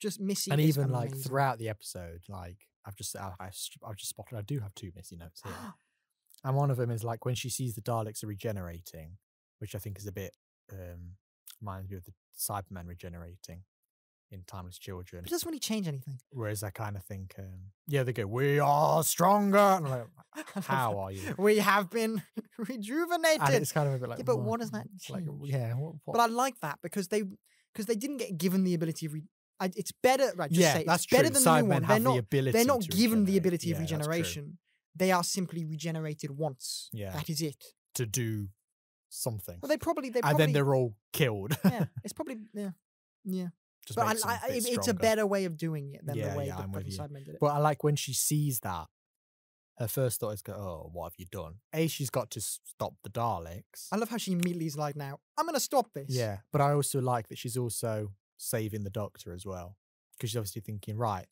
Just Missy. And even amazing. Like throughout the episode, like, I've just spotted, I do have 2 Missy notes here. And one of them is like when she sees the Daleks are regenerating, which I think is a bit, reminds me of the Cybermen regenerating in Timeless Children. But it doesn't really change anything. Whereas I kind of think, they go, we are stronger. And I'm like, how are you? We have been rejuvenated. And it's kind of a bit like, but what does that change? Like, what? But I like that because they didn't get given the ability of it's better, right? Just say that's it's better true. than Cybermen the new one. They're not given the regenerate. ability of regeneration. They are simply regenerated once. Yeah, that is it. To do something. Well, they probably, and then they're all killed. Yeah, it's probably yeah. Just but it's a better way of doing it than the way that Cybermen did it. But I like when she sees that. Her first thought is, "Oh, what have you done?" She's got to stop the Daleks. I love how she immediately is like, "Now I'm going to stop this." Yeah, but I also like that she's also saving the Doctor as well, because she's obviously thinking, right,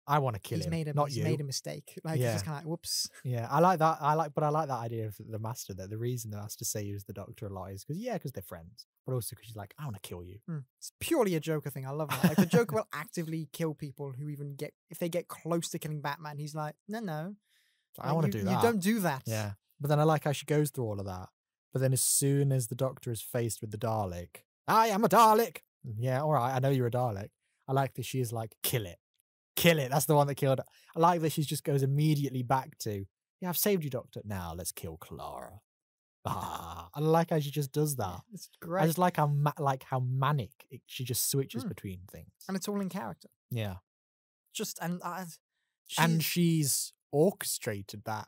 I want to kill him, not you. He's made a mistake. Like, he's just kind of like, whoops. Yeah, I like that. I like that idea of the Master, that the reason the Master saves the Doctor a lot is because they're friends, but also because she's like, I want to kill you. It's purely a Joker thing. I love that. Like, the Joker will actively kill people who if they get close to killing Batman, he's like, no. I want to do that. You don't do that. Yeah. But then I like how she goes through all of that. But then as soon as the Doctor is faced with the Dalek, I am a Dalek. Yeah, all right, I know you're a Dalek. I like that she is like, kill it. That's the one that killed her. I like that she just goes immediately back to, yeah, I've saved you, Doctor. Now let's kill Clara. I like how she just does that. It's great. I just like how manic she just switches between things, and it's all in character. Yeah, just and she's orchestrated that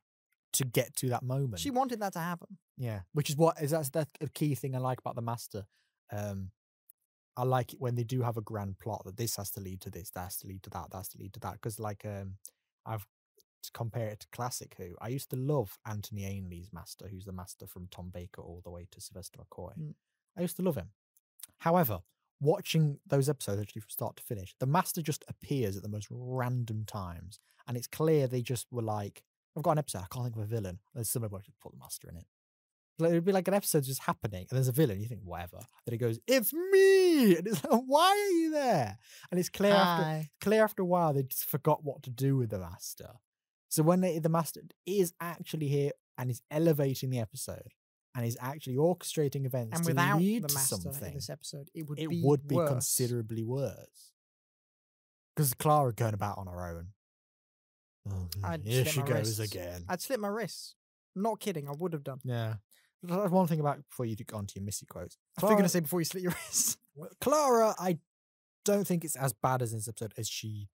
to get to that moment. She wanted that to happen. Yeah, which is that's a key thing I like about the Master. I like it when they do have a grand plot that this has to lead to this, that has to lead to that, that has to lead to that. Because like I've to compare it to classic Who. I used to love Anthony Ainley's Master, who's the Master from Tom Baker all the way to Sylvester McCoy. I used to love him. However, watching those episodes actually from start to finish, the Master just appears at the most random times, and it's clear they just were like, I've got an episode, I can't think of a villain. There's somebody who put the Master in it. Like, it'd be like an episode just happening, and there's a villain. You think, whatever. Then he goes, "It's me!" And it's like, why are you there? And it's clear after a while they just forgot what to do with the Master. So when the Master is actually here and is elevating the episode and is actually orchestrating events and to without lead the to Master something, in this episode, it would be worse. considerably worse. Because Clara going about on her own. Here she goes again. I'd slip my wrists. Not kidding, I would have done. Yeah. One thing about before you go on to your Missy quotes. I was going to say before you slit your wrists. Clara, I don't think it's as bad as in this episode as she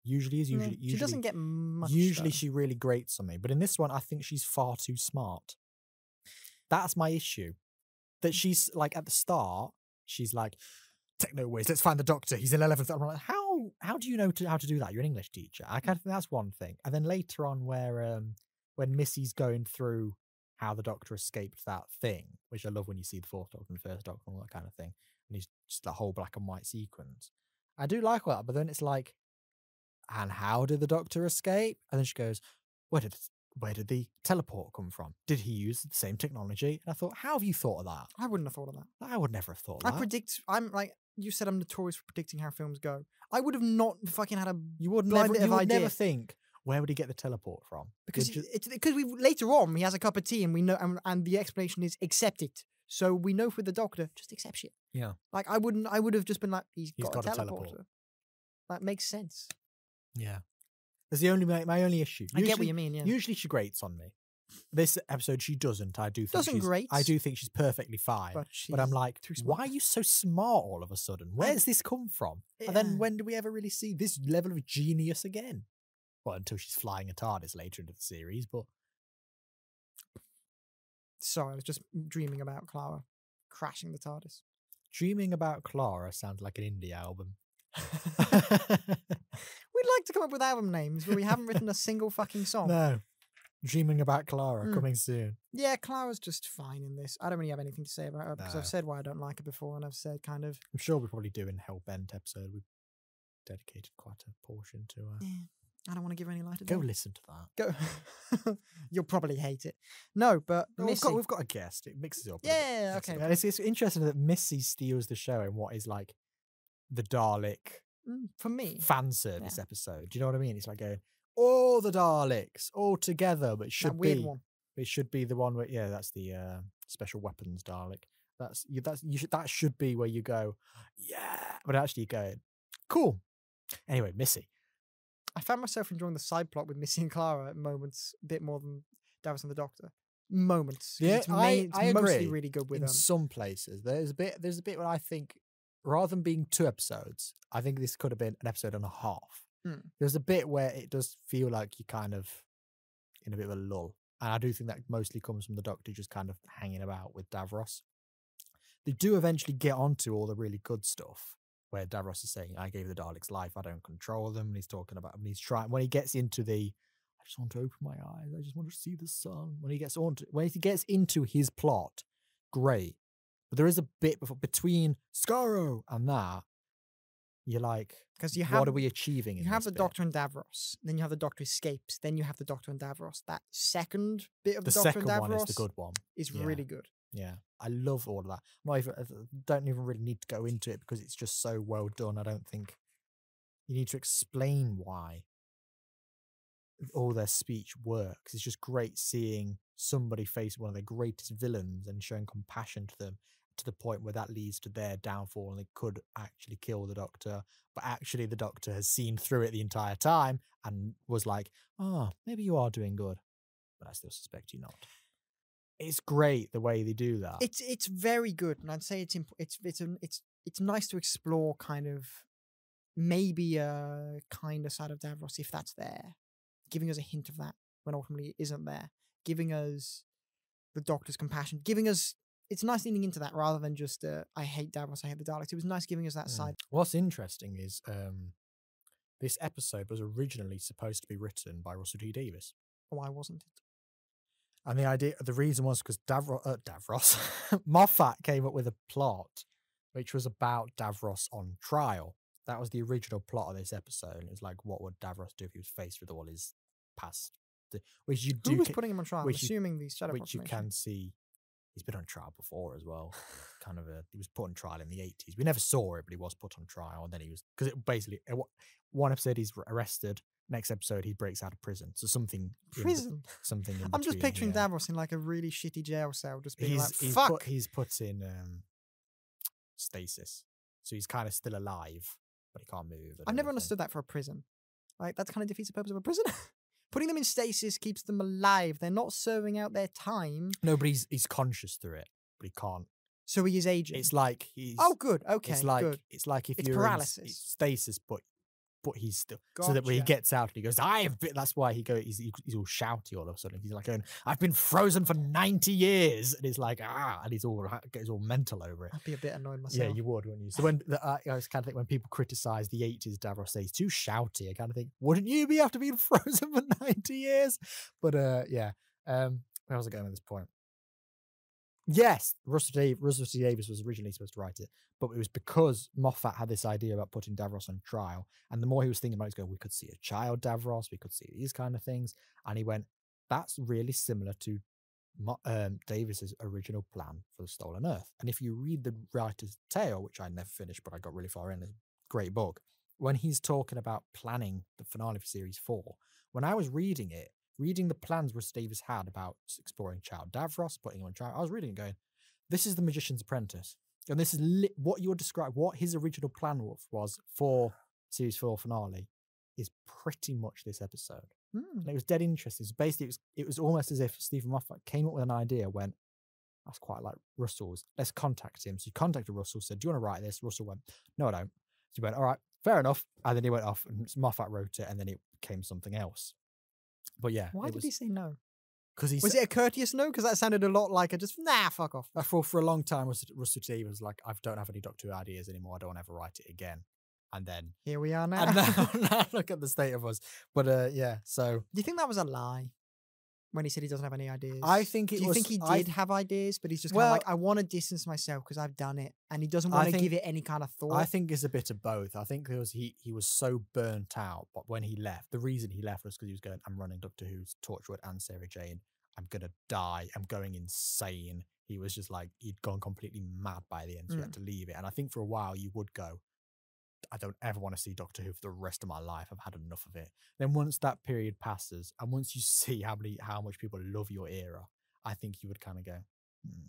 usually is. Usually she doesn't get much. Usually she really grates on me, but in this one, I think she's far too smart. That's my issue. That she's like at the start, she's like, techno whiz, let's find the Doctor. He's in 11th. I'm like, how do you know how to do that? You're an English teacher. I kind of think that's one thing. And then later on, where when Missy's going through how the Doctor escaped that thing, which I love when you see the fourth Doctor and the first Doctor and all that kind of thing, and he's just the whole black and white sequence. I do like that, but then it's like, and how did the Doctor escape? And then she goes, where did the teleport come from? Did he use the same technology? And I thought, how have you thought of that? I wouldn't have thought of that. I would never have thought of that. I'm like, you said I'm notorious for predicting how films go. I would have not fucking had a You would never think, where would he get the teleport from? Because we later on he has a cup of tea and we know, and the explanation is accept it. So we know for the Doctor, just accept shit. Yeah. Like I would have just been like, he's got a teleporter. That makes sense. Yeah. That's my only issue. I get what you mean. Yeah. Usually she grates on me. This episode she doesn't. I do think she's perfectly fine. But I'm like, why are you so smart all of a sudden? Where's this come from? Yeah. And then when do we ever really see this level of genius again? Well, until she's flying a TARDIS later into the series, but... Sorry, I was just dreaming about Clara crashing the TARDIS. Dreaming About Clara sounds like an indie album. We'd like to come up with album names, but we haven't written a single fucking song. No. Dreaming About Clara, coming soon. Yeah, Clara's just fine in this. I don't really have anything to say about her because I've said why I don't like her before, and I've said kind of... I'm sure we'll probably do in Hellbent episode. We've dedicated quite a portion to her. Yeah. I don't want to give her any light. Go listen to that. Go. You'll probably hate it. No, but Missy. We've got a guest. It mixes it up. Yeah, okay. And it's interesting that Missy steals the show in what is like the Dalek for me fan service episode. Do you know what I mean? It's like going all the Daleks all together, but it should be one. It should be the one where that's the special weapons Dalek. That should be where you go, yeah, but actually you go, cool. Anyway, Missy. I found myself enjoying the side plot with Missy and Clara at moments a bit more than Davros and the Doctor. Moments. Yeah, I agree. Mostly really good with in some places. There's a bit where I think rather than being 2 episodes, I think this could have been an episode and a half. There's a bit where it does feel like you're kind of in a bit of a lull. And I do think that mostly comes from the Doctor just kind of hanging about with Davros. They do eventually get onto all the really good stuff, where Davros is saying, I gave the Daleks life, I don't control them. And he's talking about, and he's trying, when he gets into I just want to open my eyes, I just want to see the sun. When he gets into his plot, great. But there is a bit between Scarrow and that, you're like, what are we achieving? You have the Doctor and Davros, then you have the Doctor escapes, then you have the Doctor and Davros. That second bit of the Doctor and Davros one is the good one. Is really good. Yeah, I love all of that. I don't even really need to go into it because it's just so well done. I don't think you need to explain why all their speech works. It's just great seeing somebody face one of their greatest villains and showing compassion to them to the point where that leads to their downfall and they could actually kill the Doctor. But actually the Doctor has seen through it the entire time and was like, maybe you are doing good. But I still suspect you're not. It's great the way they do that. It's very good, and I'd say it's nice to explore kind of maybe a kinder side of Davros if that's there, giving us a hint of that when ultimately it isn't there. giving us the Doctor's compassion, giving us. It's nice leaning into that rather than just I hate Davros, I hate the Daleks. It was nice giving us that side. What's interesting is this episode was originally supposed to be written by Russell T Davies. Why wasn't it? And the reason was because Davros, Moffat came up with a plot which was about Davros on trial. That was the original plot of this episode. It was like, what would Davros do if he was faced with all his past? Which you do. Who was putting him on trial? I'm assuming these shadow which you can see. He's been on trial before as well. He was put on trial in the 80s. We never saw it, but he was put on trial. And then he was, because it basically, one episode he's arrested, next episode he breaks out of prison. So something. Something in I'm just between, picturing Davros in like a really shitty jail cell, just being fuck. He's put in stasis. So he's kind of still alive, but he can't move. I've never understood that for a prison. Like, that kind of defeats the purpose of a prison. Putting them in stasis keeps them alive. They're not serving out their time. No, but he's conscious through it, but he can't. So he is aging. It's like he's. Oh, good. Okay. It's like good. It's like if it's you're paralysis. in stasis, but he's still. Gotcha. So that when he gets out, he goes, "I have been." That's why he's all shouty all of a sudden. He's like going, "I've been frozen for 90 years," and he's like, and he's all mental over it. I'd be a bit annoyed myself. Yeah, you would, wouldn't you? So when I was kind of think when people criticize the 80s, Davros says too shouty. I kind of think, wouldn't you be after being frozen for 90 years? But yeah, where was I going at this point? Yes, Russell T Davies was originally supposed to write it, but it was because Moffat had this idea about putting Davros on trial, and the more he was thinking about it, he was going, we could see a child Davros, we could see these kind of things, and he went, that's really similar to Davis's original plan for the Stolen Earth. And if you read the writer's tale, which I never finished, but I got really far in, a great book, when he's talking about planning the finale for Series 4, when I was reading it, reading the plans Russ Davies had about exploring child Davros, putting him on trial, I was reading it going, this is the Magician's Apprentice. And this is what you're describing, what his original plan was for Series 4 finale is pretty much this episode. And it was dead interesting. So basically, it was almost as if Stephen Moffat came up with an idea, went, that's quite like Russell's, let's contact him. So he contacted Russell, said, do you want to write this? Russell went, no, I don't. So he went, all right, fair enough. And then he went off and Moffat wrote it and then it became something else. But yeah. Why did he say no? Was it a courteous no? Because that sounded a lot like a just, nah, fuck off. I thought for a long time, Russell T was like, I don't have any Doctor Who ideas anymore. I don't want to ever write it again. And then here we are now. And now look at the state of us. But yeah, so. Do you think that was a lie? When he said he doesn't have any ideas? I think it was. Do you think he did have ideas, but he's just kind of like, I want to distance myself because I've done it, and he doesn't want to give it any kind of thought? I think it's a bit of both. I think he was so burnt out, but when he left, the reason he left was because he was going, I'm running Doctor Who's Torchwood and Sarah Jane. I'm going to die. I'm going insane. He was just like, he'd gone completely mad by the end, so he had to leave it. And I think for a while you would go, I don't ever want to see Doctor Who for the rest of my life. I've had enough of it. Then once that period passes, and once you see how much people love your era, I think you would kind of go,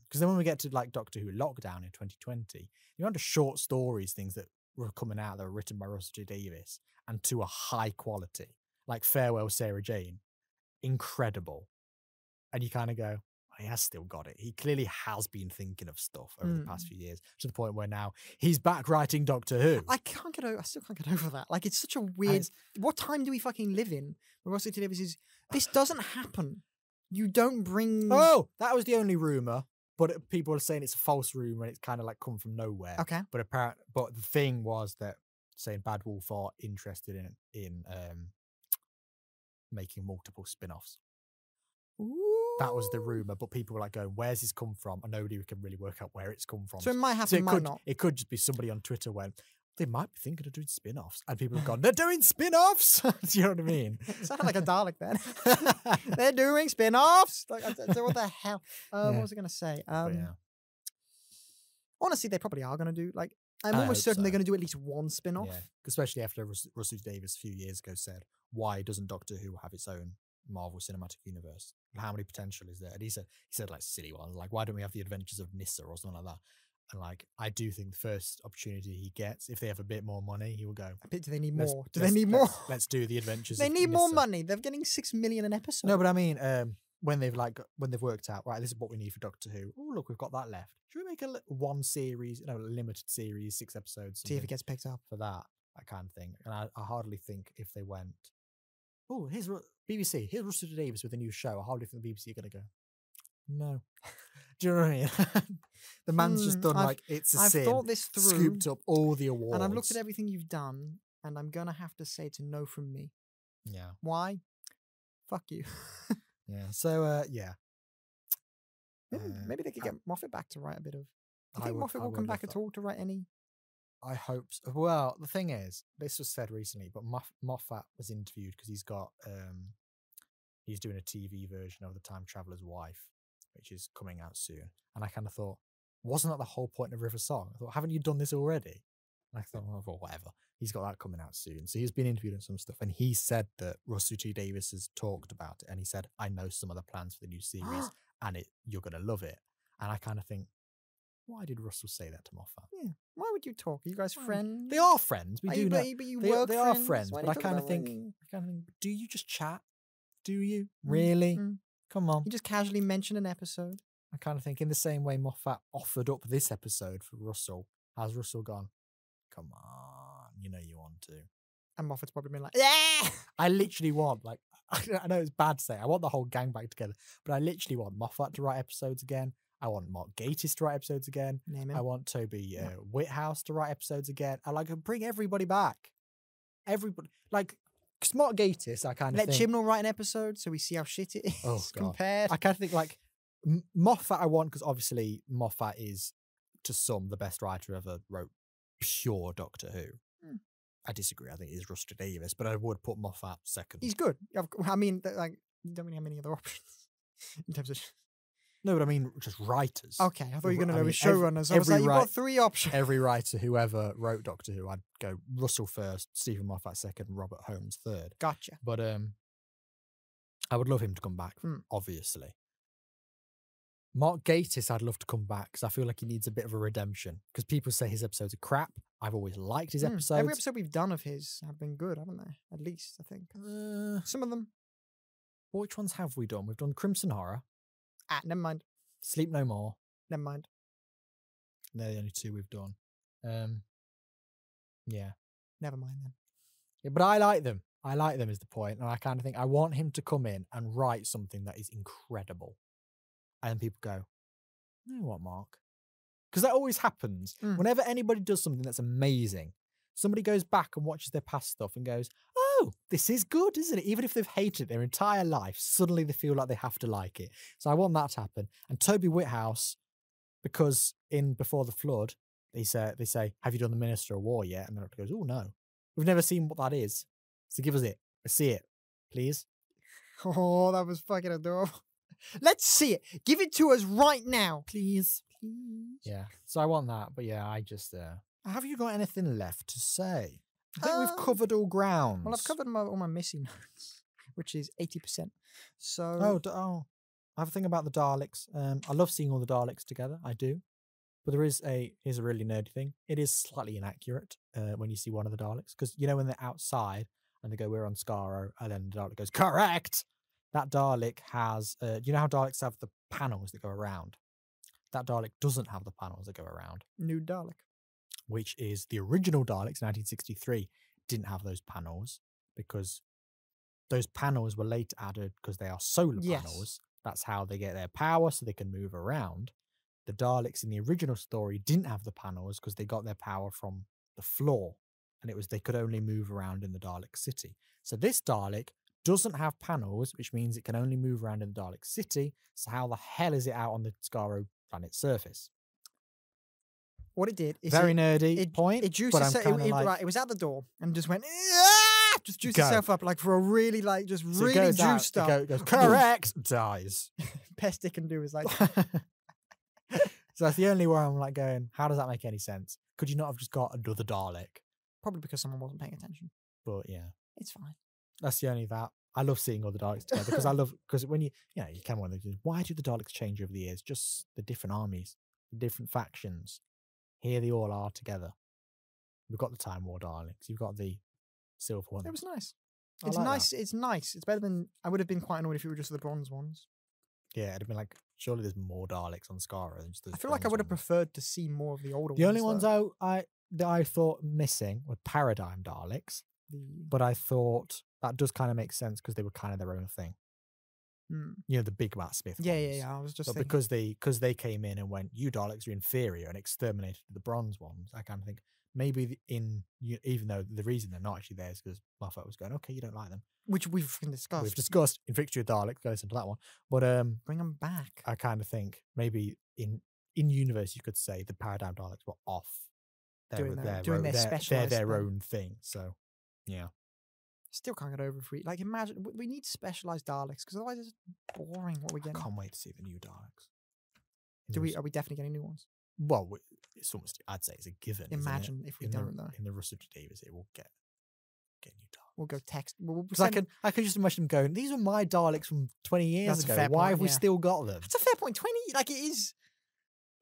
because then when we get to like Doctor Who lockdown in 2020, you had short stories, things that were coming out that were written by Russell T Davies and to a high quality, like Farewell Sarah Jane, incredible, and you kind of go, he has still got it. He clearly has been thinking of stuff over the past few years to the point where now he's back writing Doctor Who. I still can't get over that. Like, it's such a weird. What time do we fucking live in? Where Russell T Davies is, this doesn't happen. You don't bring. Oh, that was the only rumor, but people are saying it's a false rumor and it's kind of like come from nowhere. Okay. But the thing was that saying Bad Wolf are interested in making multiple spin-offs. Ooh. That was the rumor, but people were like going, where's this come from? And nobody can really work out where it's come from. So it might happen, might not. It could just be somebody on Twitter went, they might be thinking of doing spin-offs. And people have gone, they're doing spin-offs? Do you know what I mean? Sounded like a Dalek then. They're doing spin-offs? Like, what the hell? What was I going to say? Honestly, they probably are going to do, like, I'm almost certain they're going to do at least one spin-off. Yeah, especially after Russell Davies a few years ago said, why doesn't Doctor Who have its own Marvel Cinematic Universe? How many potential is there? And he said like silly ones, like, why don't we have the Adventures of Nyssa or something like that? And like, I do think the first opportunity he gets, if they have a bit more money, he will go, do they need more? Do they need more? Let's do the Adventures They of need Nyssa. more money. They're getting $6 million an episode. No, but I mean, when they've worked out, right, this is what we need for Doctor Who. Oh, look, we've got that left. Should we make a limited series, 6 episodes? See if it gets picked up. For that kind of thing. And I hardly think if they went, oh, here's BBC. Here's Russell Davies with a new show. How do you think the BBC are going to go? No. Do you know what I mean? The man's just done It's a I've Sin. thought this through, scooped up all the awards. and I've looked at everything you've done, and I'm going to have to say it's a no from me. Yeah. Why? Fuck you. Yeah. So, yeah. Maybe they could get Moffat back to write a bit of... Do you think I Moffat will would come back love at that. all to write any... I hope so. Well, the thing is, this was said recently, but Moffat was interviewed because he's got he's doing a TV version of The Time Traveler's Wife, which is coming out soon. And I kind of thought, wasn't that the whole point of River Song? I thought, haven't you done this already? And I thought, well, whatever. He's got that coming out soon. So he's been interviewed on some stuff, and he said that Russell T Davies has talked about it, and he said, I know some of the plans for the new series, and you're going to love it. And I kind of think, why did Russell say that to Moffat? Yeah. Why would you talk? Are you guys friends? They are friends. We do know. But you They work are friends, Why but do I you kind talk of think, about do you just chat? Do you? Really? Come on. You just casually mention an episode. I kind of think in the same way Moffat offered up this episode for Russell, has Russell gone, come on, you know you want to. And Moffat's probably been like, yeah! I literally want, I know it's bad to say, I want the whole gang back together, but I literally want Moffat to write episodes again. I want Mark Gatiss to write episodes again. Name him. I want Toby Whithouse to write episodes again. I bring everybody back. Everybody, because Mark Gatiss, I kind of Let think... Chibnall write an episode so we see how shit it is compared. I kind of think Moffat I want, because obviously Moffat is, to some, the best writer ever wrote pure Doctor Who. I disagree. I think it is Russell Davies, but I would put Moffat second. He's good. I mean, you don't really have any other options in terms of... No, but I mean just writers. Okay, I thought you were going to know his showrunners. I was like, you've got three options. Every writer who ever wrote Doctor Who, I'd go Russell first, Stephen Moffat second, Robert Holmes third. Gotcha. But I would love him to come back, obviously. Mark Gatiss, I'd love to come back because I feel like he needs a bit of a redemption. Because people say his episodes are crap. I've always liked his episodes. Every episode we've done of his have been good, haven't they? At least, I think. Some of them. Which ones have we done? We've done Crimson Horror. Never mind. Sleep No More. Never mind. They're the only two we've done. Yeah. Never mind then. Yeah, but I like them. I like them is the point. And I kind of think I want him to come in and write something that is incredible. And people go, you know what, Mark? Because that always happens. Whenever anybody does something that's amazing, somebody goes back and watches their past stuff and goes, oh, this is good, isn't it? Even if they've hated it their entire life, suddenly they feel like they have to like it. So I want that to happen. And Toby Whithouse, because in Before the Flood, they say, have you done The Minister of War yet? And the doctor goes, oh, no. We've never seen what that is. So give us it. Let's see it, please. Oh, that was fucking adorable. Let's see it. Give it to us right now. Please. Please. Yeah. So I want that. But yeah, I just... have you got anything left to say? I think we've covered all grounds. Well, I've covered all my Missy notes, which is 80%. So... I have a thing about the Daleks. I love seeing all the Daleks together. I do. But here's a really nerdy thing. It is slightly inaccurate when you see one of the Daleks. Because, you know, when they're outside and they go, we're on Skaro, and then the Dalek goes, correct! That Dalek has... you know how Daleks have the panels that go around? That Dalek doesn't have the panels that go around. New Dalek. Which is the original Daleks, 1963, didn't have those panels because those panels were later added because they are solar panels. That's how they get their power, so they can move around. The Daleks in the original story didn't have the panels because they got their power from the floor, and it was they could only move around in the Dalek city. So this Dalek doesn't have panels, which means it can only move around in the Dalek city. So how the hell is it out on the Skaro planet's surface? What it did is very nerdy point. It juiced but right. It was at the door and just went, just juiced itself up like for a really really juiced up. It goes correct, dies. Best it can do is like. So that's the only where I'm like going, how does that make any sense? Could you not have just got another Dalek? Probably because someone wasn't paying attention. But yeah, it's fine. That's the only that. I love seeing all the Daleks together because when you can wonder, why do the Daleks change over the years? Just the different armies, the different factions. Here they all are together. We've got the Time War Daleks. You've got the silver ones. It was nice. It's like nice. That. It's nice. It's better than... I would have been quite annoyed if it were just the bronze ones. Yeah, it'd have been like, surely there's more Daleks on Skaro than just those. I feel like I would have preferred to see more of the older ones. The only ones that I thought missing were Paradigm Daleks. But I thought that does kind of make sense because they were kind of their own thing. You know, the big Matt Smith ones. Yeah. I was just thinking. Because they came in and went, you Daleks are inferior, and exterminated the bronze ones. I kind of think maybe even though the reason they're not actually there is because Moffat was going, okay, you don't like them, which we've discussed. We've discussed in Victory of Daleks. Go listen to that one. But bring them back. I kind of think maybe in universe you could say the Paradigm Daleks were off. Doing their specialized their own thing. So yeah. Still can't get over if imagine we need specialized Daleks because otherwise it's boring what we're getting. I can't wait to see the new Daleks. Are we definitely getting new ones? Well, it's almost, I'd say it's a given. Imagine if we don't though. In the Russell Davies, it will get new Daleks. We'll go text. I can just imagine them going, these are my Daleks from 20 years ago. Why have we still got them? That's a fair point. 20, like it is.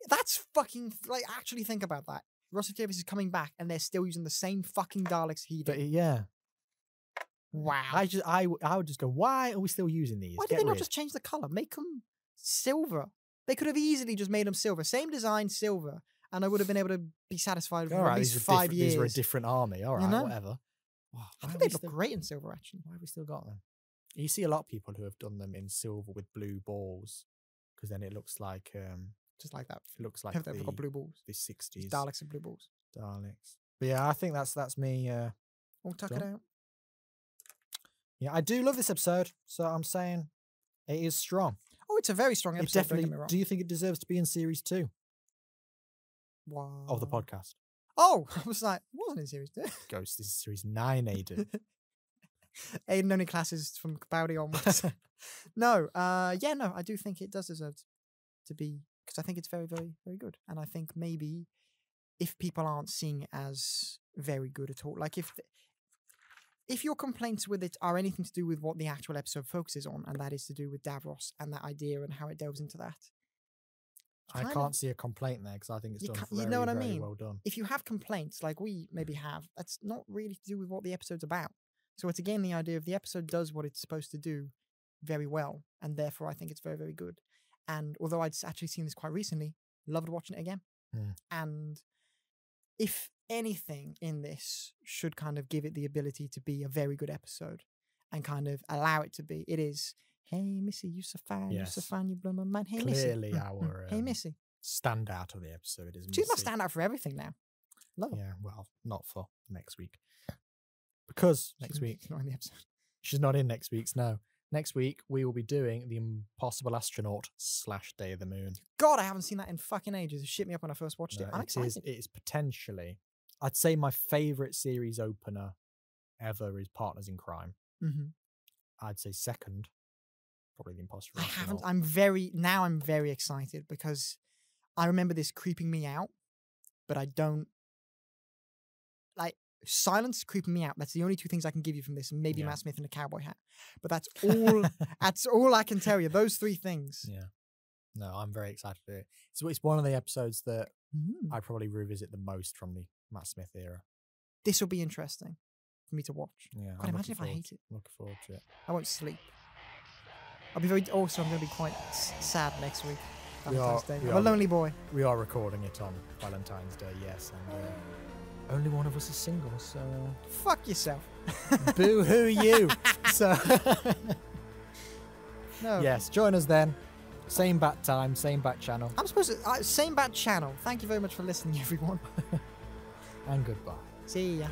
That's fucking, like, actually think about that. Russell Davies is coming back and they're still using the same fucking Daleks he did. But yeah. Wow. I would just go, why are we still using these? Why did they not just change the colour? Make them silver. They could have easily just made them silver. Same design, silver. And I would have been able to be satisfied for at least 5 years. These were a different army. All right, whatever. Wow, I think they'd look great in silver, actually. Why have we still got them? You see a lot of people who have done them in silver with blue balls. Because then it looks like... just like that. It looks like they've got blue balls. The 60s. Daleks and blue balls. Daleks. But yeah, I think that's me. We'll tuck it out. Yeah, I do love this episode, so I'm saying it is strong. Oh, it's a very strong episode. Definitely. Do you think it deserves to be in series 2? Wow. Of the podcast? Oh, I was like, it wasn't in series 2. Ghost is series 9, Aidan. Aidan only classes from Capaldi onwards. No, I do think it does deserve to be, because I think it's very, very, very good. And I think maybe if people aren't seeing it as very good at all, like if your complaints with it are anything to do with what the actual episode focuses on, and that is to do with Davros and that idea and how it delves into that. I can't see a complaint there because I think it's done very, very well done. If you have complaints like we maybe have, that's not really to do with what the episode's about. So it's again the idea of the episode does what it's supposed to do very well, and therefore I think it's very, very good. And although I'd actually seen this quite recently, loved watching it again. And if anything in this should kind of give it the ability to be a very good episode and kind of allow it to be, it is, hey, Missy, you're so fine, you're so fine, you blow my mind. Hey, Missy. Clearly our hey, Missy. Standout of the episode is Missy. She's my standout for everything now. Love her. Yeah, well, not for next week. Because next week... She's not in the episode. She's not in next week's, no. Next week, we will be doing The Impossible Astronaut / Day of the Moon. God, I haven't seen that in fucking ages. It shit me up when I first watched it. I'm excited. It is potentially... I'd say my favourite series opener ever is Partners in Crime. I'd say second, probably The Impossible Astronaut. I'm very excited because I remember this creeping me out, but I don't... Like, silence creeping me out. That's the only two things I can give you from this, and maybe Matt Smith in a cowboy hat. But that's all. That's all I can tell you. Those three things. Yeah. No, I'm very excited to do it. So it's one of the episodes that I probably revisit the most from the Matt Smith era. This will be interesting for me to watch. Yeah. God, imagine if I hate it. Looking forward to it. I won't sleep. I'll be very. Also, I'm going to be quite sad next week. Valentine's Day. I'm a lonely boy. We are recording it on Valentine's Day, yes, and. Only one of us is single, so... Fuck yourself. Boo-hoo you. So... No. Yes, join us then. Same bat time, same bat channel. I'm supposed to... same bat channel. Thank you very much for listening, everyone. And goodbye. See ya.